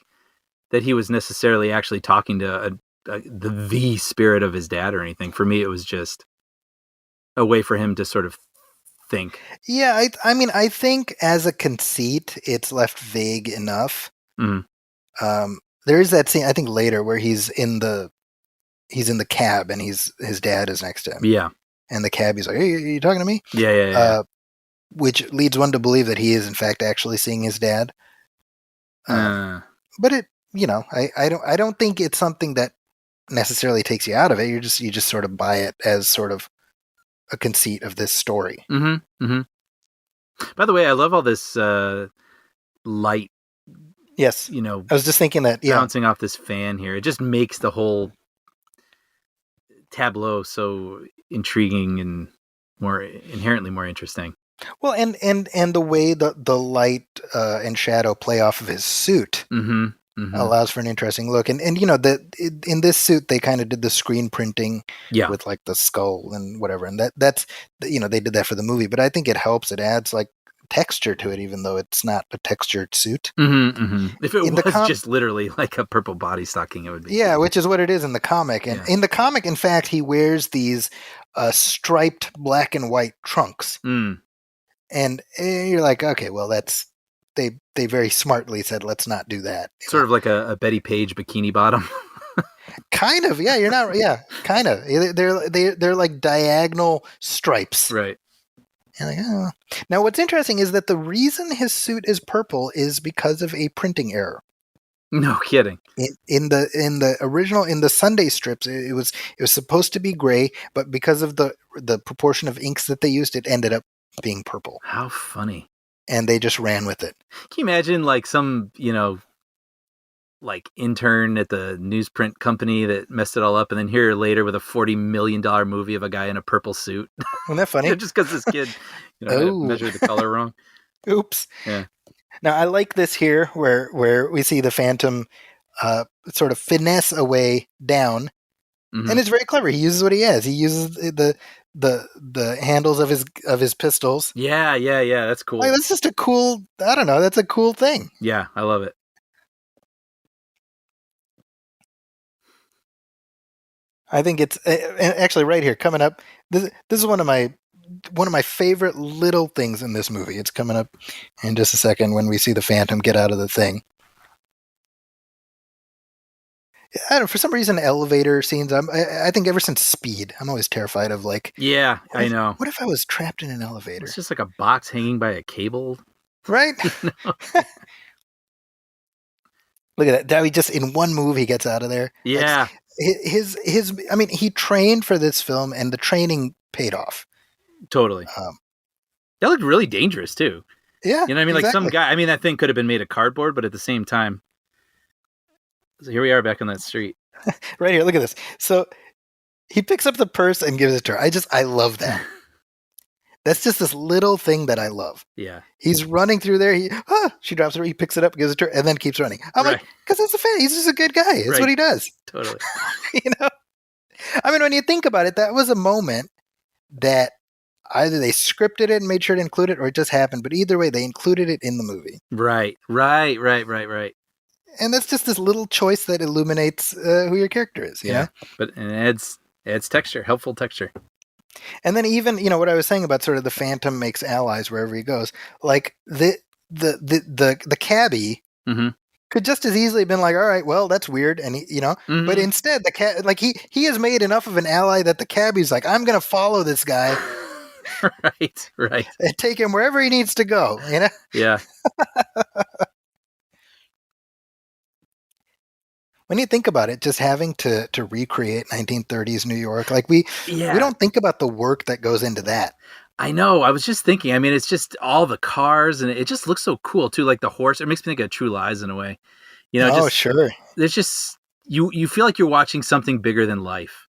that he was necessarily actually talking to the spirit of his dad or anything. For me, it was just a way for him to sort of think. Yeah, I mean, I think as a conceit, it's left vague enough. Mm-hmm. There is that scene, I think, later where he's in the cab and his dad is next to him. Yeah. And the cabbie's like, "Hey, are you talking to me?" Yeah. Which leads one to believe that he is in fact actually seeing his dad. But it, I don't think it's something that necessarily takes you out of it. You just sort of buy it as sort of a conceit of this story. Mm-hmm. Mm-hmm. By the way, I love all this light. Yes. I was just thinking that, bouncing off this fan here. It just makes the whole tableau so intriguing and inherently more interesting. Well, and the way the light and shadow play off of his suit allows for an interesting look. And in this suit they kind of did the screen printing with like the skull and whatever. And that's they did that for the movie, but I think it helps. It adds like texture to it, even though it's not a textured suit. If it In was just literally like a purple body stocking, it would be. Yeah, which is what it is in the comic. And in the comic, in fact, he wears these striped black and white trunks. And you're like, okay, well, they very smartly said, let's not do that. Sort of like a Betty Page bikini bottom. Kind of, yeah. You're not, yeah, kind of. They're like diagonal stripes, right? You're like, oh. Now, what's interesting is that the reason his suit is purple is because of a printing error. No kidding. In the original, in the Sunday strips, it was supposed to be gray, but because of the proportion of inks that they used, it ended up being purple. How funny! And they just ran with it. Can you imagine, like, some, like intern at the newsprint company that messed it all up, and then here later with a $40 million movie of a guy in a purple suit? Isn't that funny? Just because this kid, measured the color wrong. Oops. Yeah. Now I like this here, where we see the Phantom sort of finesse a way down, and it's very clever. He uses what he has. He uses the handles of his pistols. Yeah. That's cool. Like, that's just a cool. I don't know. That's a cool thing. Yeah, I love it. I think it's actually right here coming up. This is one of my favorite little things in this movie. It's coming up in just a second when we see the Phantom get out of the thing. I don't know, for some reason, elevator scenes. I think ever since Speed, I'm always terrified of, like. Yeah, I know. What if I was trapped in an elevator? It's just like a box hanging by a cable, right? Look at that! Now he just in one move he gets out of there. Yeah. Like, his. I mean, he trained for this film, and the training paid off. Totally. That looked really dangerous too. Yeah. You know what I mean? Like some guy. I mean, that thing could have been made of cardboard, but at the same time. So here we are back on that street. Right here, look at this. So he picks up the purse and gives it to her. I love that. That's just this little thing that I love. Yeah. He's running through there. She drops it. He picks it up, gives it to her, and then keeps running. I'm like, because that's a fan. He's just a good guy. That's what he does. Totally. I mean, when you think about it, that was a moment that either they scripted it and made sure to include it, or it just happened. But either way, they included it in the movie. Right. And that's just this little choice that illuminates who your character is, you know? But it adds texture, helpful texture. And then even, what I was saying about sort of the Phantom makes allies wherever he goes. Like the cabbie could just as easily have been like, all right, well, that's weird. And but instead he has made enough of an ally that the cabbie's like, I'm going to follow this guy. Right. And take him wherever he needs to go, Yeah. When you think about it, just having to recreate 1930s New York, like we don't think about the work that goes into that. I know. I was just thinking. I mean, it's just all the cars, and it just looks so cool too. Like the horse, it makes me think of True Lies in a way. Sure. There's just you feel like you're watching something bigger than life,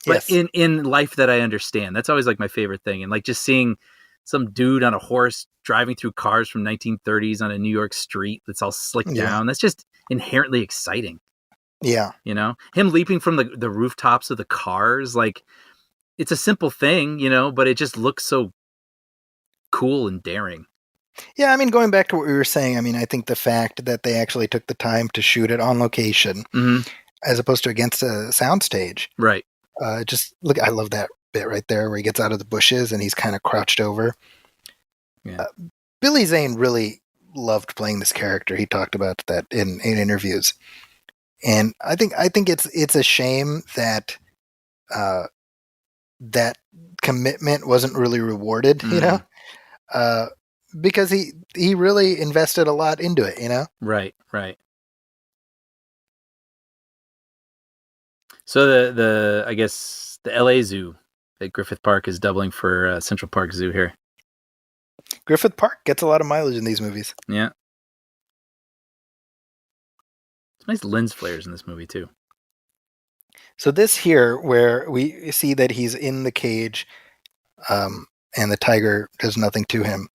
but in life that I understand. That's always like my favorite thing, and like just seeing some dude on a horse driving through cars from 1930s on a New York street that's all slicked down. That's just inherently exciting. Yeah. Him leaping from the rooftops of the cars, like it's a simple thing, but it just looks so cool and daring. Yeah. I mean, going back to what we were saying, I mean, I think the fact that they actually took the time to shoot it on location as opposed to against a soundstage. Right. Just look, I love that bit right there where he gets out of the bushes and he's kind of crouched over. Yeah. Billy Zane really loved playing this character. He talked about that in interviews. And I think it's a shame that that commitment wasn't really rewarded, because he really invested a lot into it, Right. So the I guess the LA Zoo at Griffith Park is doubling for Central Park Zoo here. Griffith Park gets a lot of mileage in these movies. Yeah. Nice lens flares in this movie too. So this here, where we see that he's in the cage, and the tiger does nothing to him.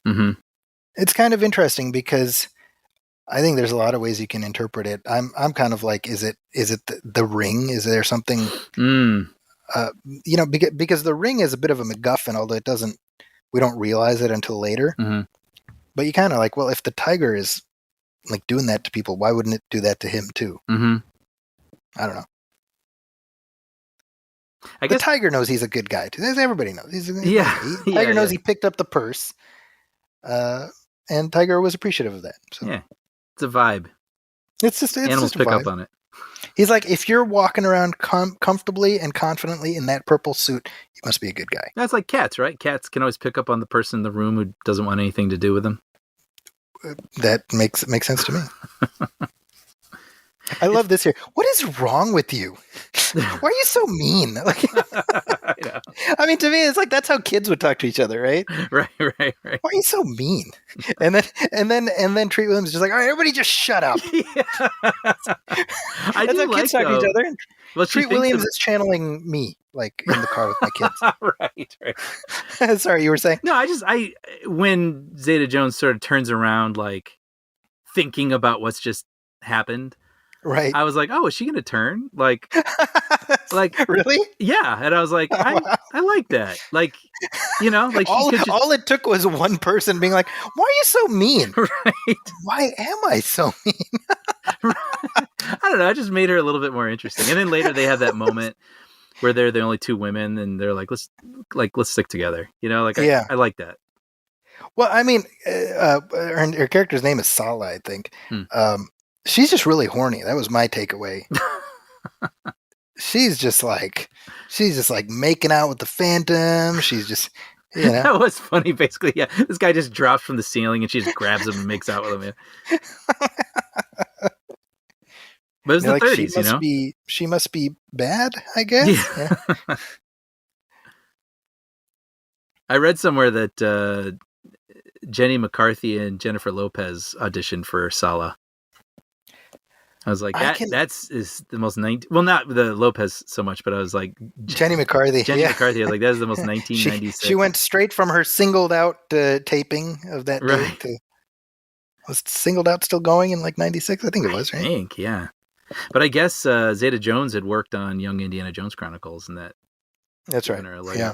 It's kind of interesting because I think there's a lot of ways you can interpret it. I'm kind of like, is it the ring? Is there something? Because the ring is a bit of a MacGuffin, although we don't realize it until later. But you kind of like, well, if the tiger is like doing that to people, why wouldn't it do that to him too? Mm-hmm. I don't know. I The guess tiger knows he's a good guy too. Everybody knows. Yeah, Tiger knows yeah. he picked up the purse, and Tiger was appreciative of that. So Yeah, it's a vibe. it's just Animals a pick vibe. up on it. He's like, if you're walking around comfortably and confidently in that purple suit, you must be a good guy. That's like cats, right? Cats can always pick up on the person in the room who doesn't want anything to do with them. That makes sense to me. I love this here. What is wrong with you? Why are you so mean? Like, I mean, to me, it's like that's how kids would talk to each other, right? Right. Why are you so mean? And then Treat Williams is just like, all right, everybody, just shut up. Yeah. I That's do how like kids talk to each other. And well, Treat Williams is channeling me, like in the car with my kids. Right. Sorry, you were saying? No, when Zeta Jones sort of turns around, like thinking about what's just happened. Right. I was like, oh, is she going to turn? Like really? Yeah. And I was like, I like that. Like, like all it took was one person being like, why are you so mean? Right. Why am I so mean? I don't know. I just made her a little bit more interesting. And then later they have that moment where they're the only two women and they're like, let's stick together. I like that. Well, I mean, her character's name is Sala, I think. She's just really horny. That was my takeaway. She's just like making out with the Phantom. She's just, That was funny, basically. Yeah, this guy just drops from the ceiling and she just grabs him and makes out with him. Yeah. But it was the 30s, She must be bad, I guess. Yeah. I read somewhere that Jenny McCarthy and Jennifer Lopez auditioned for Sala. I was like, that's the most well, not the Lopez so much, but I was like, Jenny McCarthy. McCarthy. I was like, that is the most 1996. She went straight from her Singled Out taping of that day right. to was Singled Out still going in like 96? I think it was, right? I think, yeah. But I guess Zeta Jones had worked on Young Indiana Jones Chronicles, and that's right. Yeah.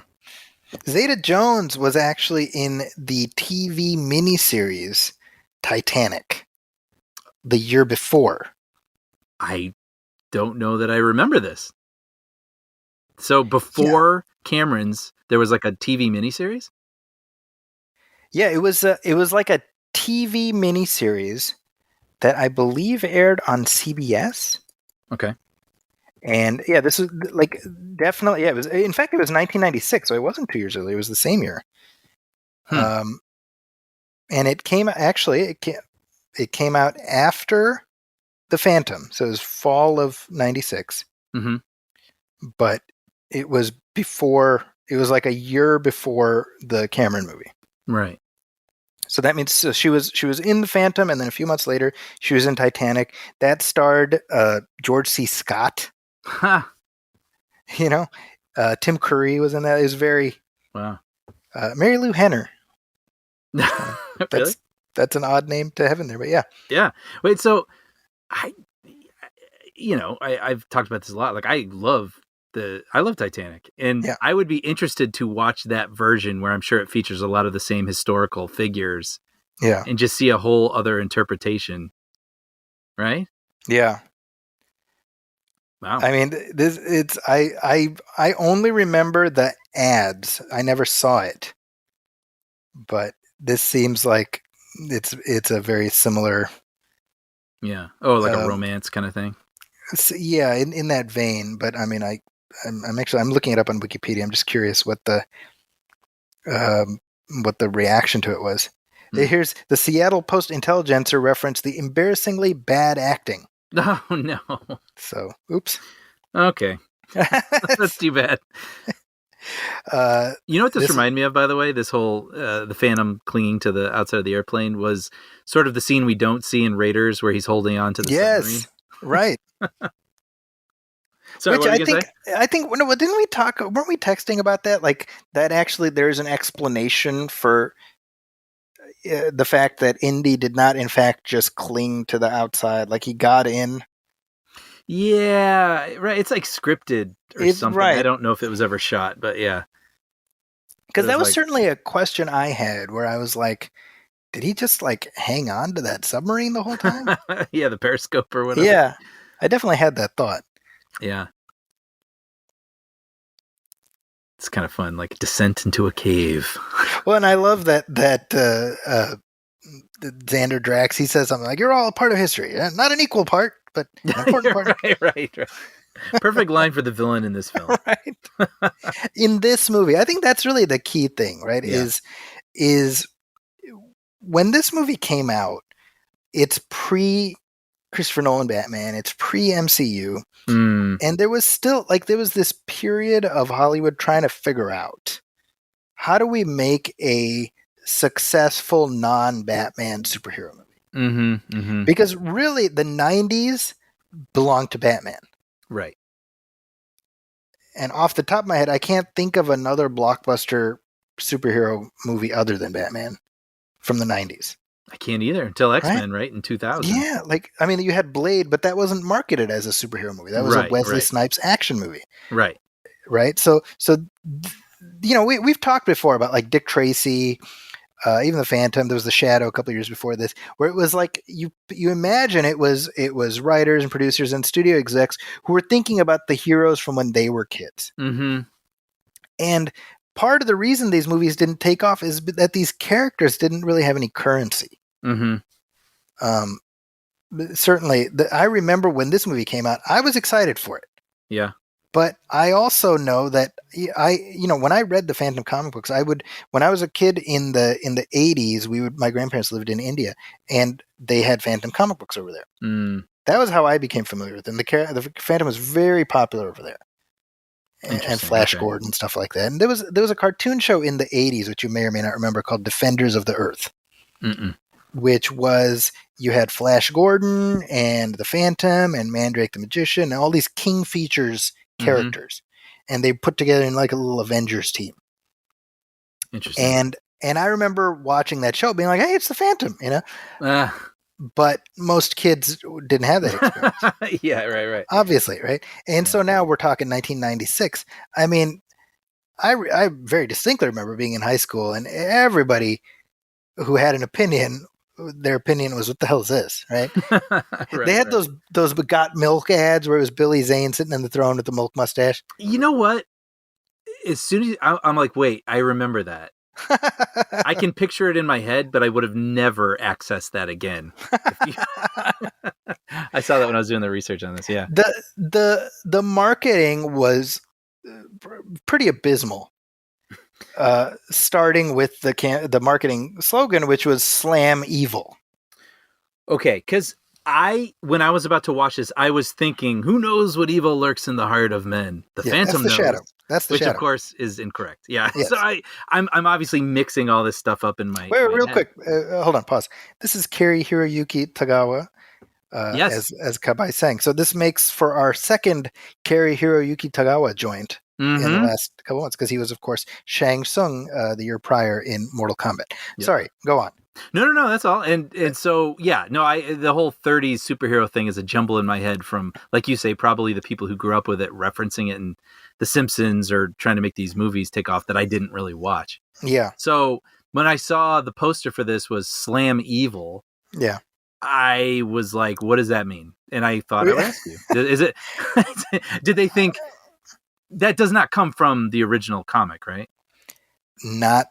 Zeta Jones was actually in the TV miniseries Titanic the year before. I don't know that I remember this. So before Cameron's, there was like a TV miniseries? Yeah, it was like a TV miniseries that I believe aired on CBS. Okay. And yeah, this was like definitely, yeah, it was 1996, so it wasn't 2 years early, it was the same year. And it came out after The Phantom, so it was fall of 96. Mm-hmm. But it was like a year before the Cameron movie. Right. So that means she was in The Phantom, and then a few months later, she was in Titanic. That starred George C. Scott. Huh. Tim Curry was in that. It was very... Wow. Mary Lou Henner. Really? That's an odd name to have in there, but yeah. Yeah. Wait, so I've talked about this a lot. Like I love Titanic, and I would be interested to watch that version where I'm sure it features a lot of the same historical figures. Yeah. And just see a whole other interpretation. Right? Yeah. Wow. I mean, I only remember the ads. I never saw it. But this seems like it's a very similar. Yeah. Oh, like a romance kind of thing. Yeah, in that vein. But I mean, I'm looking it up on Wikipedia. I'm just curious what the reaction to it was. Here's the Seattle Post-Intelligencer referenced the embarrassingly bad acting. Oh no. So, oops. Okay. That's too bad. You know what this reminded me of, by the way? This whole the Phantom clinging to the outside of the airplane was sort of the scene we don't see in Raiders where he's holding on to the submarine. Right. Sorry, Which what were you gonna say? I think didn't we talk? Weren't we texting about that? Like that actually, there's an explanation for the fact that Indy did not, in fact, just cling to the outside. Like he got in. Yeah, right. It's like scripted or something. Right. I don't know if it was ever shot, but yeah. Because that was certainly a question I had where I was like, did he just like hang on to that submarine the whole time? Yeah, the periscope or whatever. Yeah, I definitely had that thought. Yeah. It's kind of fun, like descent into a cave. Well, and I love that Xander Drax, he says something like, "You're all a part of history. Not an equal part, but an important part." Right. Perfect line for the villain in this film. Right. In this movie, I think that's really the key thing, right? Yeah. Is when this movie came out, it's pre Christopher Nolan Batman, it's pre MCU. And there was still there was this period of Hollywood trying to figure out, how do we make a successful non-Batman superhero movie? Because really the 90s belonged to Batman. Right. And off the top of my head, I can't think of another blockbuster superhero movie other than Batman from the 90s. I can't either until X-Men, right? In 2000. Yeah, you had Blade, but that wasn't marketed as a superhero movie. That was a Wesley Snipes action movie. Right. Right? So we've talked before about like Dick Tracy, even the Phantom. There was The Shadow a couple of years before this, where it was like you imagine it was writers and producers and studio execs who were thinking about the heroes from when they were kids. And part of the reason these movies didn't take off is that these characters didn't really have any currency. Certainly, I remember when this movie came out, I was excited for it. Yeah. But I also know that when I read the Phantom comic books, when I was a kid in the 80s, my grandparents lived in India and they had Phantom comic books over there. That was how I became familiar with them. The Phantom was very popular over there. And Flash Gordon and stuff like that. And there was a cartoon show in the 80s, which you may or may not remember, called Defenders of the Earth. Which was, you had Flash Gordon and the Phantom and Mandrake the Magician and all these King Features characters. And they put together in like a little Avengers team. Interesting. And I remember watching that show being like, hey, it's the Phantom, But most kids didn't have that experience. Yeah, right. Obviously, right? And so now we're talking 1996. I mean, I very distinctly remember being in high school and everybody who had an opinion, their opinion was, what the hell is this, right? They had those Got Milk ads where it was Billy Zane sitting in the throne with the milk mustache. You know what? As soon as I'm like, wait, I remember that. I can picture it in my head, but I would have never accessed that again. I saw that when I was doing the research on this. Yeah. The marketing was pretty abysmal. Starting with the marketing slogan, which was "Slam Evil." Okay, because when I was about to watch this, I was thinking, who knows what evil lurks in the heart of men? The Phantom knows. Shadow. That's the which, shadow. Of course, is incorrect. Yeah. Yes. So I'm obviously mixing all this stuff up in my. Wait, real head. quick. Hold on. Pause. This is Kari Hiroyuki Tagawa. Yes. As Kabai sang. So this makes for our second Kari Hiroyuki Tagawa joint in the last couple months, because he was, of course, Shang Tsung the year prior in Mortal Kombat. Yep. Sorry, go on. No, that's all. And so, yeah, no, the whole 30s superhero thing is a jumble in my head from, like you say, probably the people who grew up with it, referencing it in The Simpsons or trying to make these movies take off that I didn't really watch. Yeah. So when I saw the poster for this was Slam Evil. Yeah. I was like, what does that mean? And I thought, I'll ask you. Is it? Did they think that does not come from the original comic, right? Not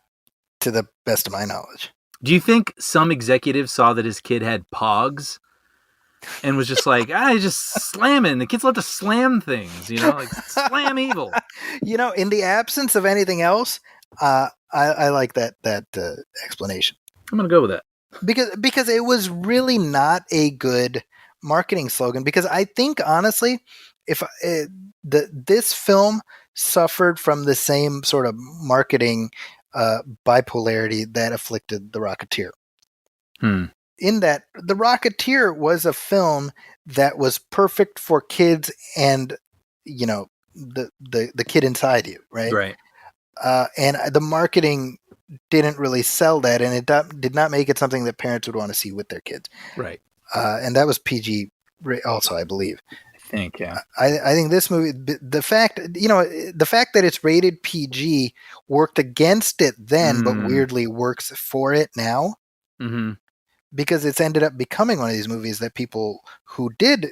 to the best of my knowledge. Do you think some executive saw that his kid had pogs and was just like, just slamming? The kids love to slam things, like Slam Evil. In the absence of anything else, I like that explanation. I'm going to go with that. Because it was really not a good marketing slogan. Because I think, honestly, if this film suffered from the same sort of marketing bipolarity that afflicted The Rocketeer. In that The Rocketeer was a film that was perfect for kids and the kid inside you, right? And the marketing didn't really sell that, and it did not make it something that parents would want to see with their kids, right? And that was PG also, I believe. I think, yeah. I think this movie, the fact that it's rated PG worked against it then, but weirdly works for it now. Mm-hmm. because it's ended up becoming one of these movies that people who did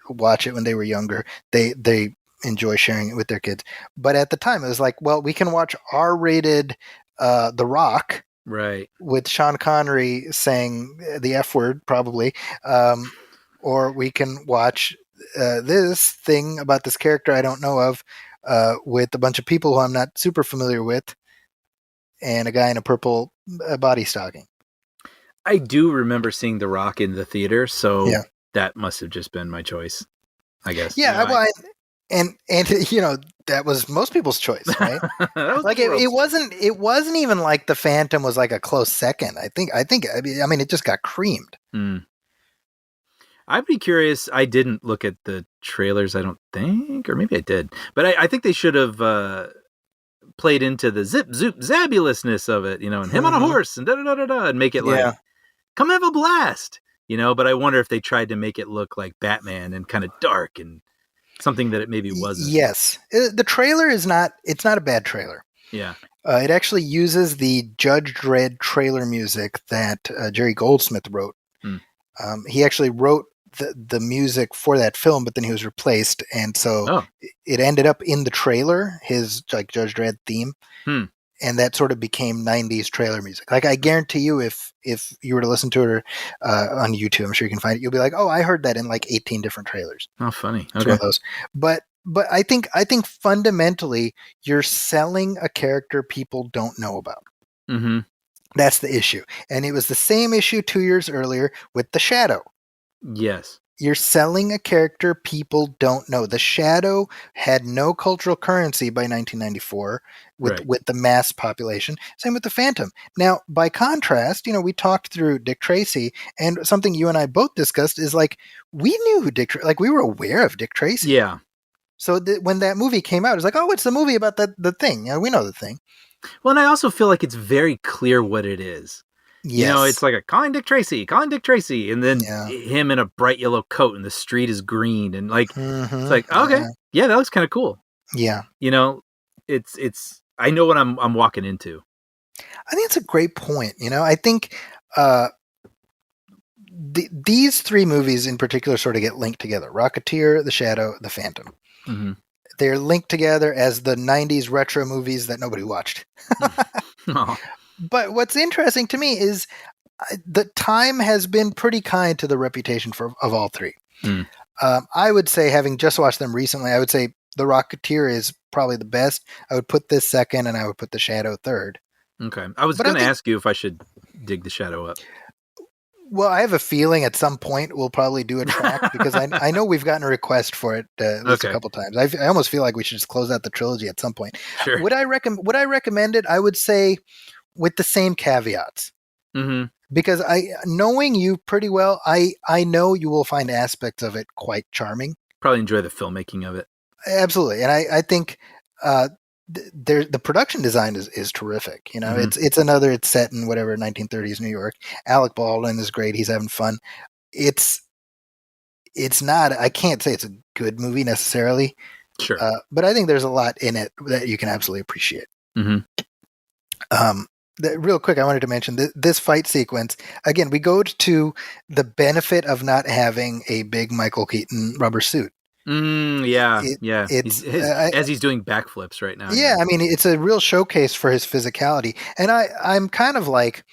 watch it when they were younger, they enjoy sharing it with their kids. But at the time, it was like, well, we can watch R-rated The Rock, right, with Sean Connery saying the F word, probably, or we can watch this thing about this character I don't know of with a bunch of people who I'm not super familiar with, and a guy in a purple body stocking. I do remember seeing The Rock in the theater, so Yeah. that must have just been my choice, I guess. Yeah, well, and that was most people's choice, right? Like it wasn't even like The Phantom was like a close second. I mean it just got creamed. I'd be curious. I didn't look at the trailers, I don't think, or maybe I did, but I think they should have played into the zip zoop zabulousness of it, and him on a horse and and make it like, come have a blast, but I wonder if they tried to make it look like Batman and kind of dark and something that it maybe wasn't. Yes. The trailer it's not a bad trailer. Yeah. It actually uses the Judge Dredd trailer music that Jerry Goldsmith wrote. He actually wrote the music for that film, but then he was replaced, and so it ended up in the trailer, his like Judge Dredd theme, and that sort of became 90s trailer music. Like I guarantee you, if you were to listen to it on YouTube, I'm sure you can find it. You'll be like, oh, I heard that in like 18 different trailers. Oh, funny. Okay. It's one of those. But I think fundamentally you're selling a character people don't know about. Mm-hmm. That's the issue. And it was the same issue 2 years earlier with The Shadow. Yes. You're selling a character people don't know. The Shadow had no cultural currency by 1994 with the mass population. Same with the Phantom. Now, by contrast, we talked through Dick Tracy, and something you and I both discussed is like we knew who we were aware of Dick Tracy. Yeah. So when that movie came out, it was like, oh, it's the movie about the thing. We know the thing. Well, and I also feel like it's very clear what it is. Yes. It's like calling Dick Tracy, and then him in a bright yellow coat and the street is green and like, it's like, okay, yeah, that looks kind of cool. Yeah. It's, I know what I'm walking into. I think it's a great point. I think these three movies in particular sort of get linked together. Rocketeer, The Shadow, The Phantom. Mm-hmm. They're linked together as the 90s retro movies that nobody watched. Oh. But what's interesting to me is the time has been pretty kind to the reputation of all three. I would say, having just watched them recently, I would say The Rocketeer is probably the best. I would put this second, and I would put The Shadow third. Okay. I was going to ask you if I should dig The Shadow up. Well, I have a feeling at some point we'll probably do a track because I know we've gotten a request for it at least a couple times. I almost feel like we should just close out the trilogy at some point. Sure. Would I recommend it? I would say with the same caveats. Mm-hmm. Because knowing you pretty well, I know you will find aspects of it quite charming. Probably enjoy the filmmaking of it. Absolutely. And I think the production design is terrific. It's set in whatever 1930s New York. Alec Baldwin is great. He's having fun. It's not, I can't say it's a good movie necessarily. Sure. But I think there's a lot in it that you can absolutely appreciate. Mm-hmm. Real quick, I wanted to mention this fight sequence. Again, we go to the benefit of not having a big Michael Keaton rubber suit. Yeah. As he's doing backflips right now. Yeah, I mean, it's a real showcase for his physicality. And I'm kind of like,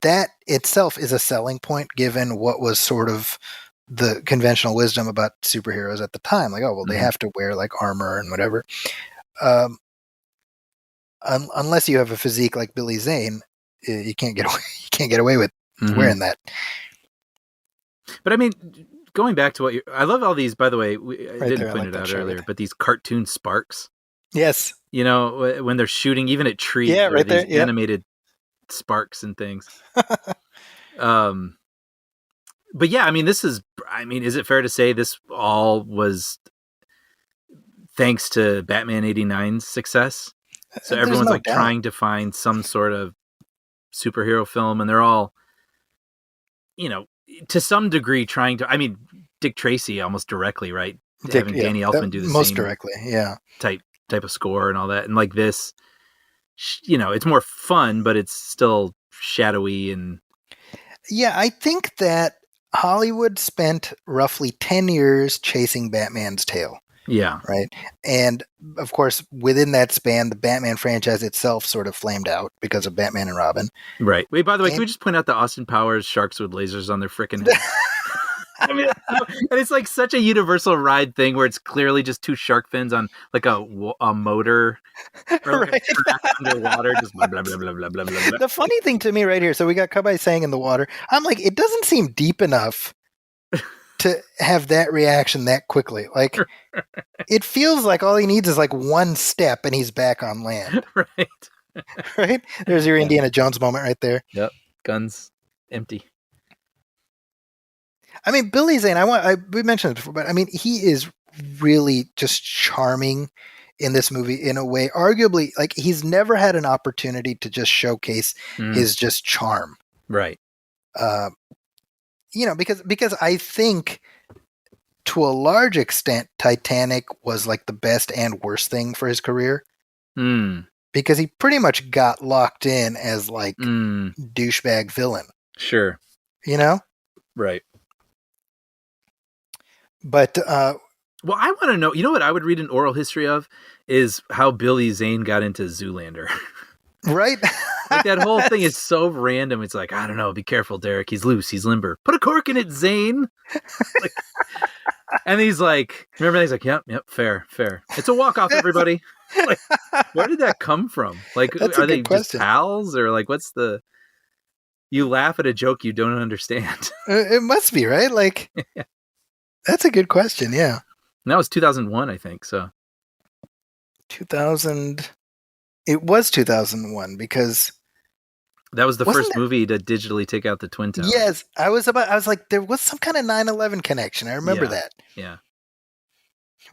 that itself is a selling point given what was sort of the conventional wisdom about superheroes at the time. Like, oh, well, they have to wear like armor and whatever. Unless you have a physique like Billy Zane, you can't get away. You can't get away with wearing that. But I mean, going back to I love all these. By the way, I didn't point it out earlier, but these cartoon sparks. Yes. When they're shooting, even at trees, right there, these animated sparks and things. But yeah, I mean, is it fair to say this all was thanks to Batman '89's success? So everyone's trying to find some sort of superhero film, and they're all, to some degree trying to. I mean, Dick Tracy almost directly, right? Having Danny Elfman do the most same directly, yeah, type of score and all that, and like this, it's more fun, but it's still shadowy and Yeah, I think that Hollywood spent roughly 10 years chasing Batman's tail. Yeah. Right. And of course, within that span, the Batman franchise itself sort of flamed out because of Batman and Robin. Right. Wait, by the way, And- can we just point out the Austin Powers sharks with lasers on their frickin' heads? I mean, and it's like such a universal ride thing where it's clearly just two shark fins on like a motor or like right. a track underwater, just blah, blah, blah, blah, blah, blah, blah. The funny thing to me right here, so we got Kabai saying in the water. I'm like, it doesn't seem deep enough to have that reaction that quickly. Like, it feels like all he needs is like one step and he's back on land. Right. Right? There's your Indiana Jones moment right there. Yep. Guns empty. I mean, Billy Zane, we mentioned it before, but I mean, he is really just charming in this movie in a way, arguably, like he's never had an opportunity to just showcase his just charm. Right. You know, because I think to a large extent, Titanic was like the best and worst thing for his career. Because he pretty much got locked in as like douchebag villain. Sure. You know? Right. But well, I want to know, you know what I would read an oral history of is how Billy Zane got into Zoolander. Right? Like that whole thing is so random. It's like, I don't know, be careful, Derek. He's loose, he's limber. Put a cork in it, Zane. Like, and he's like, remember, he's like, yep, fair. It's a walk-off, everybody. Like, where did that come from? Like, are they just pals? Or like, what's the... You laugh at a joke you don't understand. It must be, right? Like, that's a good question, yeah. And that was 2001, I think, so. 2000... It was 2001 because... That was the first movie to digitally take out the Twin Towers. Yes, I was like, there was some kind of 9/11 connection. I remember that. Yeah.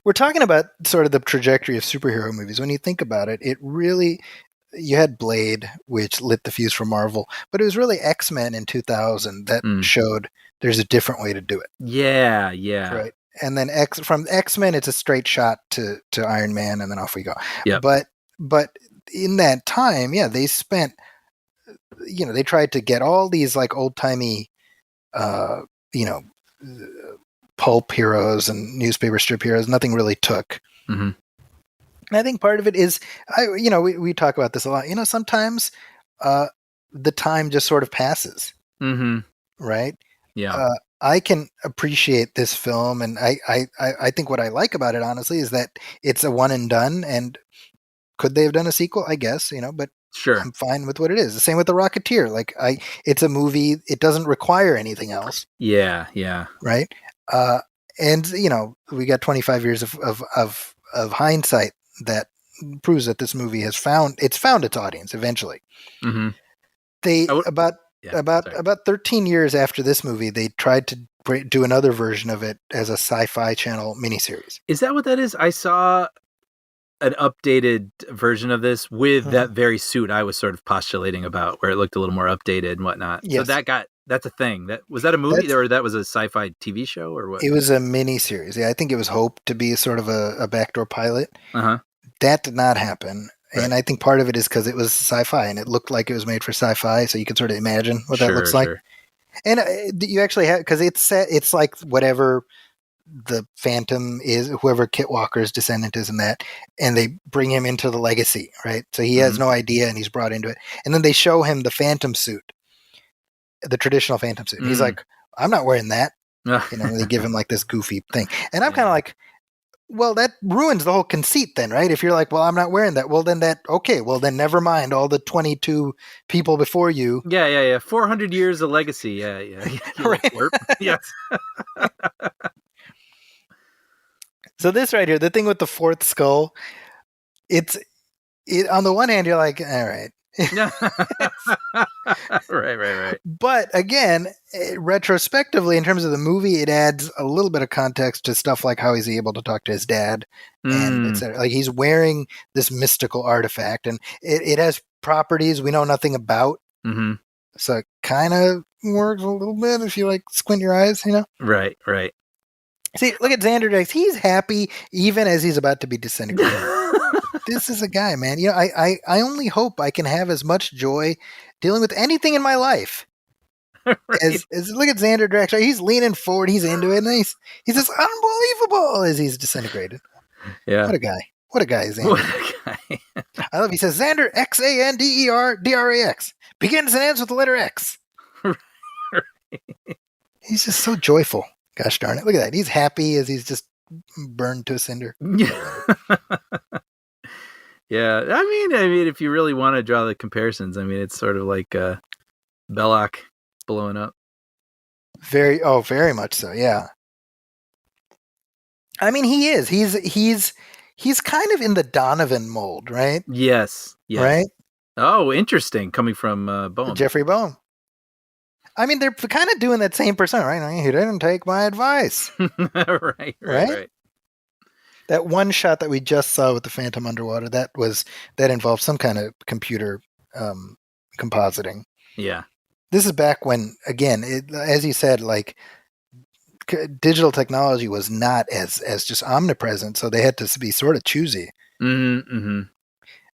We're talking about sort of the trajectory of superhero movies. When you think about it, it really... You had Blade, which lit the fuse for Marvel, but it was really X-Men in 2000 that showed there's a different way to do it. Yeah. Right. And then from X-Men, it's a straight shot to Iron Man, and then off we go. Yeah. But in that time, they spent, they tried to get all these like old-timey, pulp heroes and newspaper strip heroes. Nothing really took. Mm-hmm. And I think part of it is, we talk about this a lot. Sometimes the time just sort of passes. Mm-hmm. Right? Yeah. I can appreciate this film, and I think what I like about it, honestly, is that it's a one and done. And could they have done a sequel? I guess, but sure, I'm fine with what it is. The same with The Rocketeer. Like, it's a movie; it doesn't require anything else. Yeah. Right. And we got 25 years of hindsight that proves that this movie has found its audience eventually. Mm-hmm. They about 13 years after this movie, they tried to do another version of it as a Sci-Fi Channel miniseries. Is that what that is? I saw an updated version of this with that very suit I was sort of postulating about, where it looked a little more updated and whatnot. Yes. So that's a thing. Was that a movie or that was a sci-fi TV show or what? It was a miniseries. Yeah, I think it was hoped to be sort of a backdoor pilot. Uh-huh. That did not happen. Right. And I think part of it is because it was sci-fi and it looked like it was made for sci-fi, so you could sort of imagine what that looks like. And you actually have, because it's like whatever the Phantom is, whoever Kit Walker's descendant is in that, and they bring him into the legacy, right? So he has no idea and he's brought into it. And then they show him the Phantom suit, the traditional Phantom suit. He's like, I'm not wearing that. They give him like this goofy thing. And I'm kind of like, well, that ruins the whole conceit then, right? If you're like, well, I'm not wearing that. Well, then then never mind all the 22 people before you. Yeah. 400 years of legacy. Yeah. Right. Yes. So this right here, the thing with the fourth skull, it on the one hand, you're like, all right. Right. But again, retrospectively, in terms of the movie, it adds a little bit of context to stuff like how he's able to talk to his dad, and etc. Like he's wearing this mystical artifact, and it has properties we know nothing about. Mm-hmm. So it kind of works a little bit if you like squint your eyes, Right. See, look at Xander Dex. He's happy even as he's about to be disintegrated. This is a guy, man. I only hope I can have as much joy dealing with anything in my life Right. as look at Xander Drax. He's leaning forward. He's into it, and he's just unbelievable as he's disintegrated. Yeah. What a guy! What a guy, Xander. What a guy. I love. He says Xander Xanderdrax begins and ends with the letter X. He's just so joyful. Gosh darn it! Look at that. He's happy as he's just burned to a cinder. Yeah. Yeah. I mean, if you really want to draw the comparisons, I mean, it's sort of like Belloc blowing up. Very much so. Yeah. I mean, he is. He's kind of in the Donovan mold, right? Yes. Right. Oh, interesting. Coming from Boehm. Jeffrey Boehm. I mean, they're kind of doing that same persona, right? He didn't take my advice. Right. That one shot that we just saw with the Phantom underwater, that involved some kind of computer compositing. Yeah. This is back when, again, as you said, like digital technology was not as just omnipresent, so they had to be sort of choosy. Mm-hmm.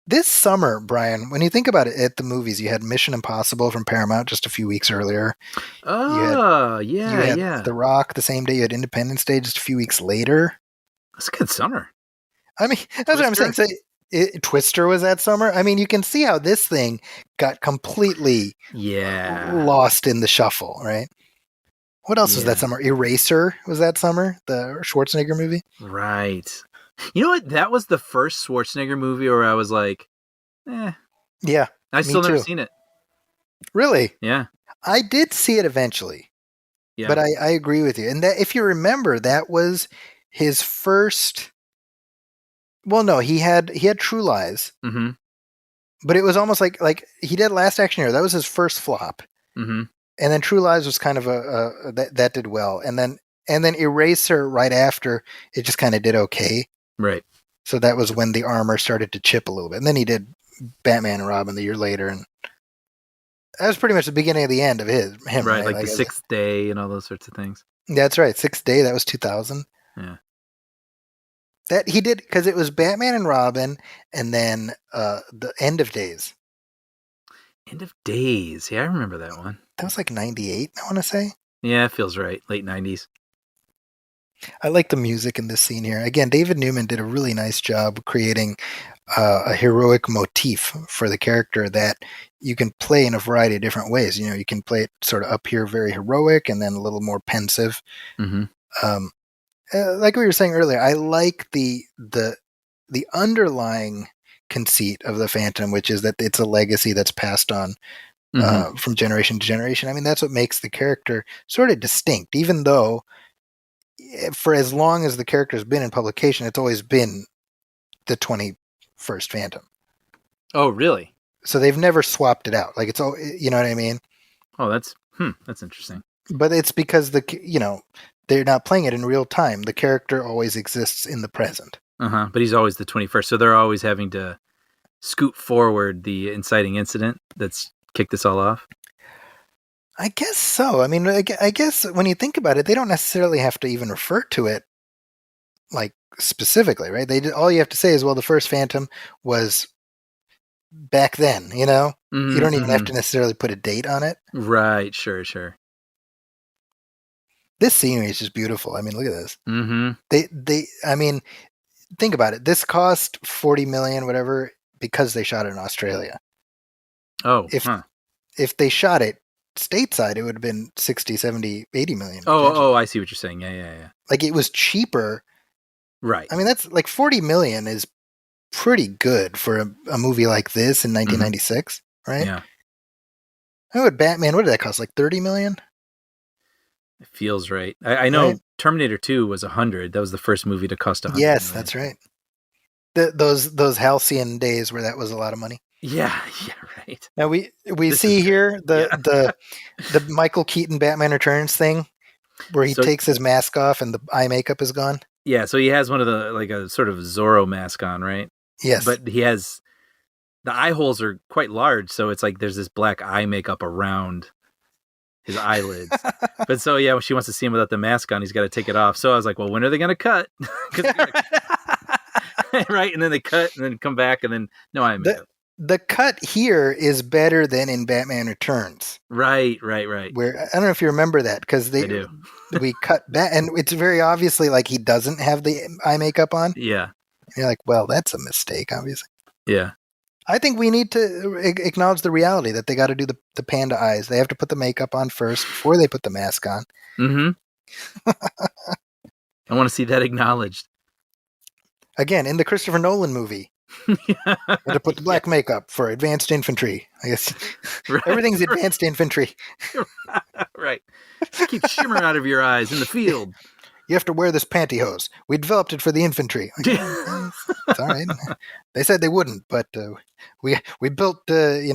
This summer, Brian, when you think about it, at the movies, you had Mission Impossible from Paramount just a few weeks earlier. Oh, you had The Rock the same day. You had Independence Day just a few weeks later. That's a good summer. I mean, that's what I'm saying. So Twister was that summer. I mean, you can see how this thing got completely lost in the shuffle, right? What else was that summer? Eraser was that summer, the Schwarzenegger movie. Right. You know what? That was the first Schwarzenegger movie where I was like, Yeah. I still never seen it. Really? Yeah. I did see it eventually. Yeah. But I agree with you. And that, if you remember, that was his first. Well, no, he had True Lies. Mm-hmm. But it was almost like he did Last Action Hero. That was his first flop. Mm-hmm. And then True Lies was kind of that did well. And then Eraser right after, it just kind of did okay. Right. So that was when the armor started to chip a little bit. And then he did Batman and Robin the year later, and that was pretty much the beginning of the end of him. Right, like The Sixth Day and all those sorts of things. That's right, Sixth Day. That was 2000. Yeah. That he did because it was Batman and Robin, and then the End of Days. End of Days. Yeah, I remember that one. That was like 98, I want to say. Yeah, it feels right. Late 90s. I like the music in this scene here. Again, David Newman did a really nice job creating a heroic motif for the character that you can play in a variety of different ways. You know, you can play it sort of up here, very heroic, and then a little more pensive. Mm-hmm. Like we were saying earlier, I like the underlying conceit of the Phantom, which is that it's a legacy that's passed on from generation to generation. I mean, that's what makes the character sort of distinct, even though for as long as the character's been in publication, it's always been the 21st Phantom. Oh, really? So they've never swapped it out. Like it's all, you know what I mean? Oh, that's interesting. But it's because they're not playing it in real time. The character always exists in the present. But he's always the 21st. So they're always having to scoot forward the inciting incident that's kicked this all off. I guess so. I mean, I guess when you think about it, they don't necessarily have to even refer to it like specifically, right? All you have to say is, well, the first Phantom was back then, you know? Mm-hmm, you don't even have to necessarily put a date on it. Right, sure. This scenery is just beautiful. I mean, look at this. Mm-hmm. I mean, think about it. This cost $40 million, whatever, because they shot it in Australia. Oh, if they shot it stateside, it would have been 60, 70, 80 million. Oh, I see what you're saying. Yeah. Like it was cheaper. Right. I mean, that's like 40 million is pretty good for a movie like this in 1996, right? Yeah. Batman, what did that cost? Like 30 million? It feels right. I know right? Terminator 2 was 100. That was the first movie to cost 100 Yes, million. That's right. Those halcyon days where that was a lot of money. Yeah, right. Now we see here the Michael Keaton Batman Returns thing where he takes his mask off and the eye makeup is gone. Yeah, so he has one of the like a sort of Zorro mask on, right? Yes. But he has the eye holes are quite large, so it's like there's this black eye makeup around his eyelids. But so when she wants to see him without the mask on, he's got to take it off. So I was like, well, when are they going to cut? Right, and then they cut and then come back and then no eye makeup. the cut here is better than in Batman Returns. Right. Where I don't know if you remember that because I do. we cut back and it's very obviously like he doesn't have the eye makeup on. Yeah. And you're like, well, that's a mistake, obviously. Yeah. I think we need to acknowledge the reality that they got to do the panda eyes. They have to put the makeup on first before they put the mask on. Mm-hmm. I want to see that acknowledged. Again, in the Christopher Nolan movie, to put the black makeup for advanced infantry. I guess everything's advanced infantry. Right. Keep shimmer out of your eyes in the field. You have to wear this pantyhose. We developed it for the infantry. It's all right. They said they wouldn't, but we built 2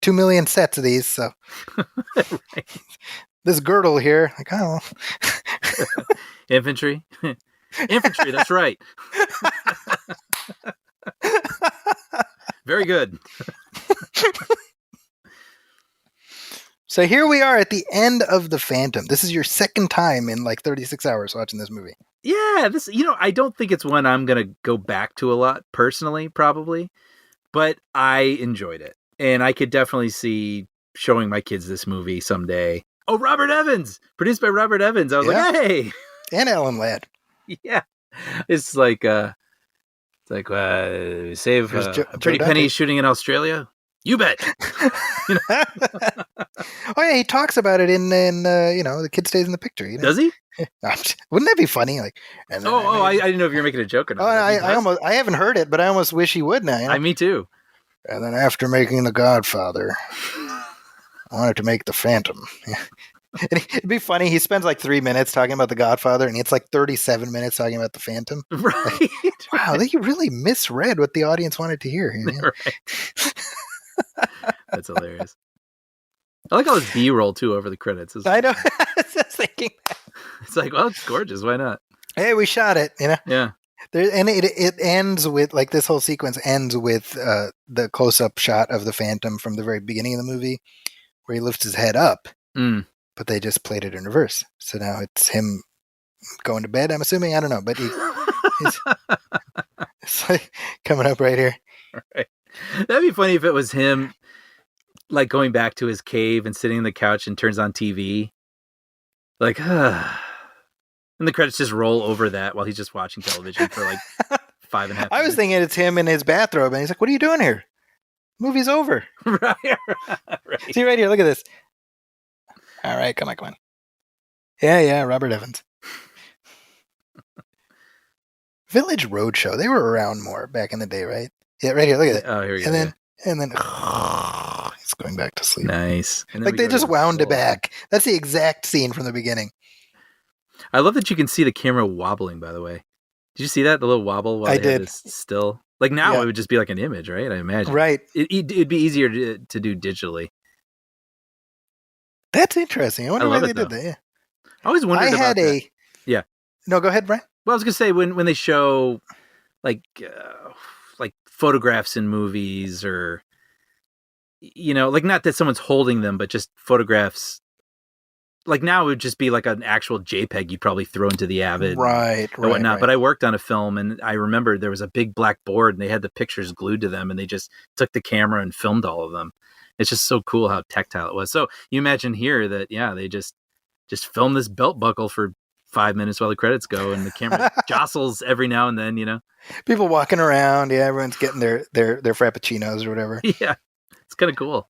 million sets of these. So Right. This girdle here, like Infantry. Infantry. That's right. Very good. So here we are at the end of The Phantom. This is your second time in like 36 hours watching this movie. Yeah, I don't think it's one I'm going to go back to a lot personally, probably, but I enjoyed it. And I could definitely see showing my kids this movie someday. Oh, Robert Evans, produced by Robert Evans. I was like, hey. And Alan Ladd. Yeah. It's like, save a pretty penny shooting in Australia. You bet. Oh yeah, he talks about it in The Kid Stays in the Picture. Does he? Wouldn't that be funny? Like, I didn't know if you were making a joke or not. I haven't heard it, but I almost wish he would now. Me too. And then after making The Godfather, I wanted to make The Phantom. And it'd be funny. He spends like 3 minutes talking about The Godfather, and it's like 37 minutes talking about The Phantom. Right. Like, wow, they really misread what the audience wanted to hear. Right. That's hilarious. I like all his B-roll too over the credits. I know. I was just thinking. It's like, well, it's gorgeous. Why not? Hey, we shot it. Yeah. And it ends with like this whole sequence ends with the close-up shot of the Phantom from the very beginning of the movie, where he lifts his head up. But they just played it in reverse. So now it's him going to bed, I'm assuming. I don't know. But he's it's like coming up right here. Right. That'd be funny if it was him like going back to his cave and sitting on the couch and turns on TV. Like, and the credits just roll over that while he's just watching television for like 5.5 minutes. I was thinking it's him in his bathrobe, and he's like, what are you doing here? Movie's over. Right. See right here, look at this. All right, come on. Yeah, Robert Evans. Village Roadshow. They were around more back in the day, right? Yeah, right here. Look at it. Oh, here we go. And then he's going back to sleep. Nice. Like they just wound it back. That's the exact scene from the beginning. I love that you can see the camera wobbling, by the way. Did you see that? The little wobble while I they had did. this still? Like now it would just be like an image, right? I imagine. Right. It'd be easier to do digitally. That's interesting. I wonder why they did that. Yeah. I always wondered about that. Yeah. No, go ahead, Brian. Well, I was gonna say when they show like photographs in movies, or like not that someone's holding them, but just photographs. Like now it would just be like an actual JPEG you'd probably throw into the Avid, right, or whatnot. Right. But I worked on a film, and I remember there was a big black board, and they had the pictures glued to them, and they just took the camera and filmed all of them. It's just so cool how tactile it was. So you imagine here that they just film this belt buckle for 5 minutes while the credits go, and the camera jostles every now and then. People walking around, everyone's getting their frappuccinos or whatever. Yeah, it's kind of cool.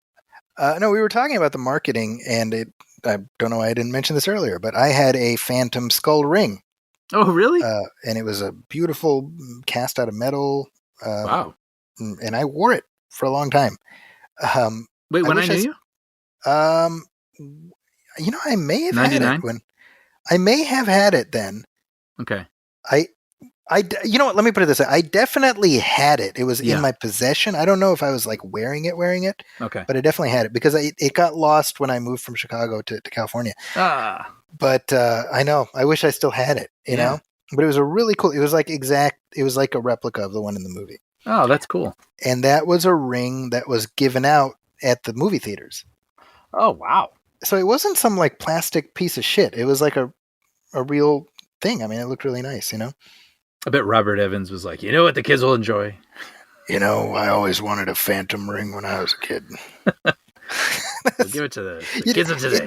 No, we were talking about the marketing, and I don't know why I didn't mention this earlier, but I had a Phantom skull ring. Oh, really? And it was a beautiful cast out of metal. Wow. And I wore it for a long time. Wait, when I knew you? I may have 99? Had it when I may have had it then. Okay. You know what? Let me put it this way. I definitely had it. It was in my possession. I don't know if I was like wearing it. Okay. But I definitely had it because it got lost when I moved from Chicago to California. But I know. I wish I still had it, you know? But it was a really cool, it was like a replica of the one in the movie. Oh, that's cool. And that was a ring that was given out at the movie theaters. Oh, wow. So it wasn't some like plastic piece of shit. It was like a real thing. I mean, it looked really nice, I bet Robert Evans was like, you know what the kids will enjoy? I always wanted a phantom ring when I was a kid. We'll give it to the kids of today.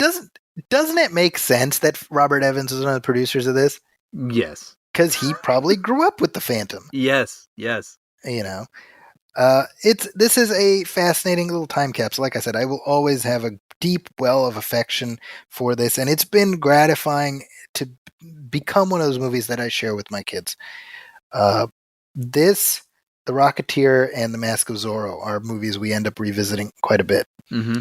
Doesn't it make sense that Robert Evans was one of the producers of this? Yes. Because he probably grew up with the Phantom. Yes. This is a fascinating little time capsule. Like I said, I will always have a deep well of affection for this, and it's been gratifying to become one of those movies that I share with my kids. This, The Rocketeer, and The Mask of Zorro are movies we end up revisiting quite a bit. Mm-hmm.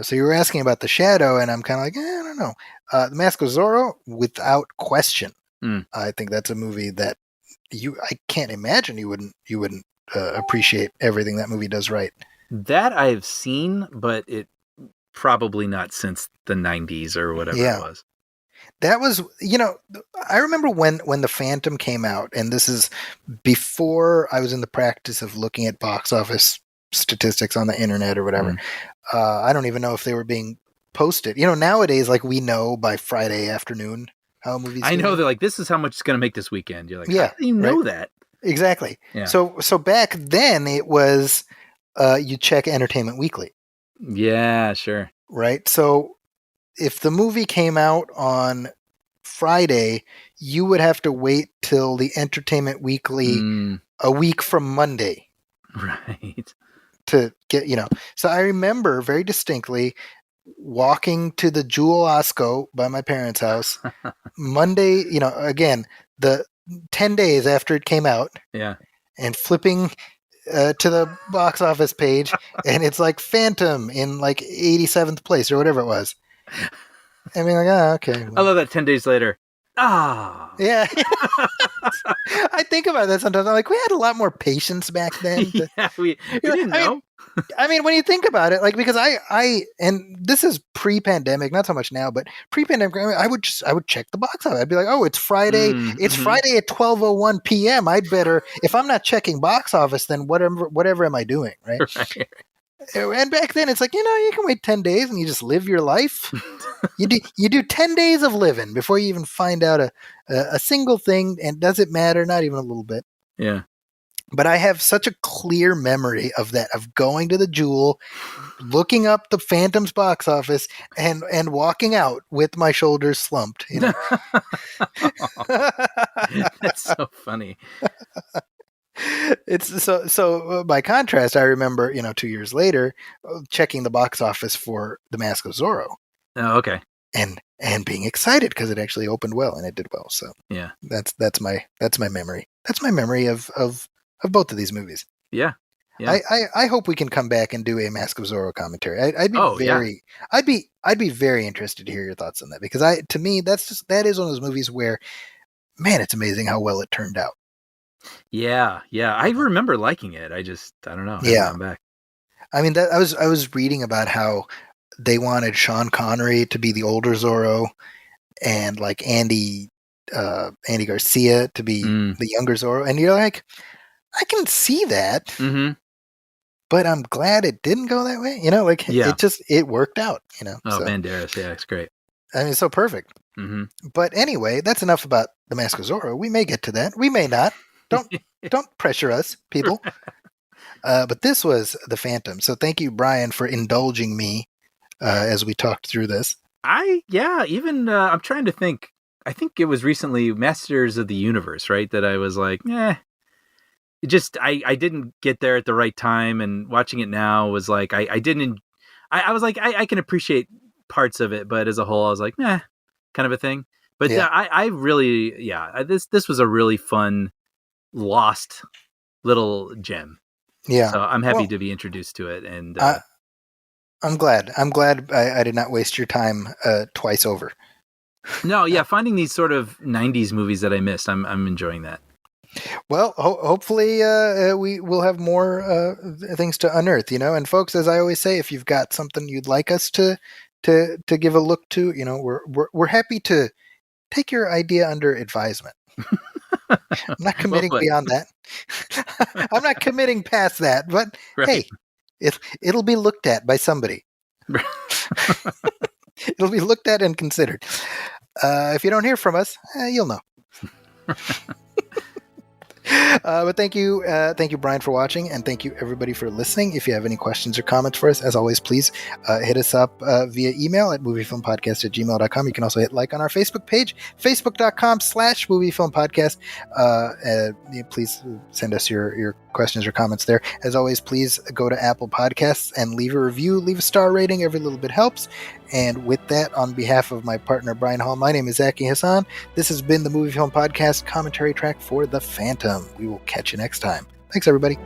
So you were asking about The Shadow, and I'm kind of like, I don't know. The Mask of Zorro, without question. I think that's a movie that I can't imagine you wouldn't appreciate everything that movie does right. That I've seen, but it probably not since the 90s or whatever it was. That was, I remember when The Phantom came out, and this is before I was in the practice of looking at box office statistics on the internet or whatever. I don't even know if they were being posted. Nowadays, like, we know by Friday afternoon how movies. I know they're like, this is how much it's going to make this weekend. You're like, how do you know that? Exactly. Yeah. So back then it was you check Entertainment Weekly. Yeah, sure. Right. So if the movie came out on Friday, you would have to wait till the Entertainment Weekly a week from Monday. Right. To get, So I remember very distinctly walking to the Jewel Osco by my parents' house Monday, again, the 10 days after it came out. Yeah. And flipping to the box office page, and it's like Phantom in like 87th place or whatever it was. I mean, like, okay. Well. I love that 10 days later. Yeah. I think about that sometimes. I'm like, we had a lot more patience back then. We didn't know. I mean, when you think about it, like, because and this is pre-pandemic, not so much now, but pre-pandemic, I would check the box office. I'd be like, oh, it's Friday. It's Friday at 12:01 p.m. I'd better, if I'm not checking box office, then whatever am I doing, right? And back then, it's like, you can wait 10 days and you just live your life. You do 10 days of living before you even find out a single thing, and does it matter? Not even a little bit. Yeah. But I have such a clear memory of that, of going to the Jewel, looking up the Phantom's box office, and walking out with my shoulders slumped. That's so funny. It's so by contrast, I remember, 2 years later, checking the box office for The Mask of Zorro. Oh, okay. And being excited because it actually opened well and it did well. So yeah, that's my memory. That's my memory of both of these movies. Yeah. I hope we can come back and do a Mask of Zorro commentary. I'd be very interested to hear your thoughts on that, because to me that is one of those movies where, man, it's amazing how well it turned out. Yeah. I remember liking it. I don't know. Yeah. I'm back. I mean, I was reading about how they wanted Sean Connery to be the older Zorro, and like Andy Garcia to be the younger Zorro, and you're like, I can see that, but I'm glad it didn't go that way. It worked out. Oh, Banderas, yeah, it's great. I mean, it's so perfect. But anyway, that's enough about The Mask of Zorro. We may get to that. We may not. Don't pressure us, people. But this was The Phantom. So thank you, Brian, for indulging me as we talked through this. I'm trying to think. I think it was recently Masters of the Universe, right? That I was like, I didn't get there at the right time, and watching it now was like, I was like, I can appreciate parts of it, but as a whole, I was like, kind of a thing. But I really, this was a really fun, lost little gem. Yeah. So I'm happy to be introduced to it. And I'm glad I did not waste your time twice over. No, finding these sort of 90s movies that I missed, I'm enjoying that. Well, hopefully we will have more things to unearth, and folks, as I always say, if you've got something you'd like us to give a look to, we're happy to take your idea under advisement. I'm not committing beyond that. I'm not committing past that, but hey, it'll be looked at by somebody. It'll be looked at and considered. If you don't hear from us, you'll know. But thank you, Brian, for watching, and thank you everybody for listening. If you have any questions or comments for us, as always, please hit us up via email at moviefilmpodcast@gmail.com. You can also hit like on our Facebook page, facebook.com/moviefilmpodcast. Please send us your questions or comments there. As always, please go to Apple Podcasts and leave a review, leave a star rating. Every little bit helps. And with that, on behalf of my partner Brian Hall, my name is Zaki Hassan. This has been the Movie Film Podcast commentary track for The Phantom. We will catch you next time. Thanks, everybody.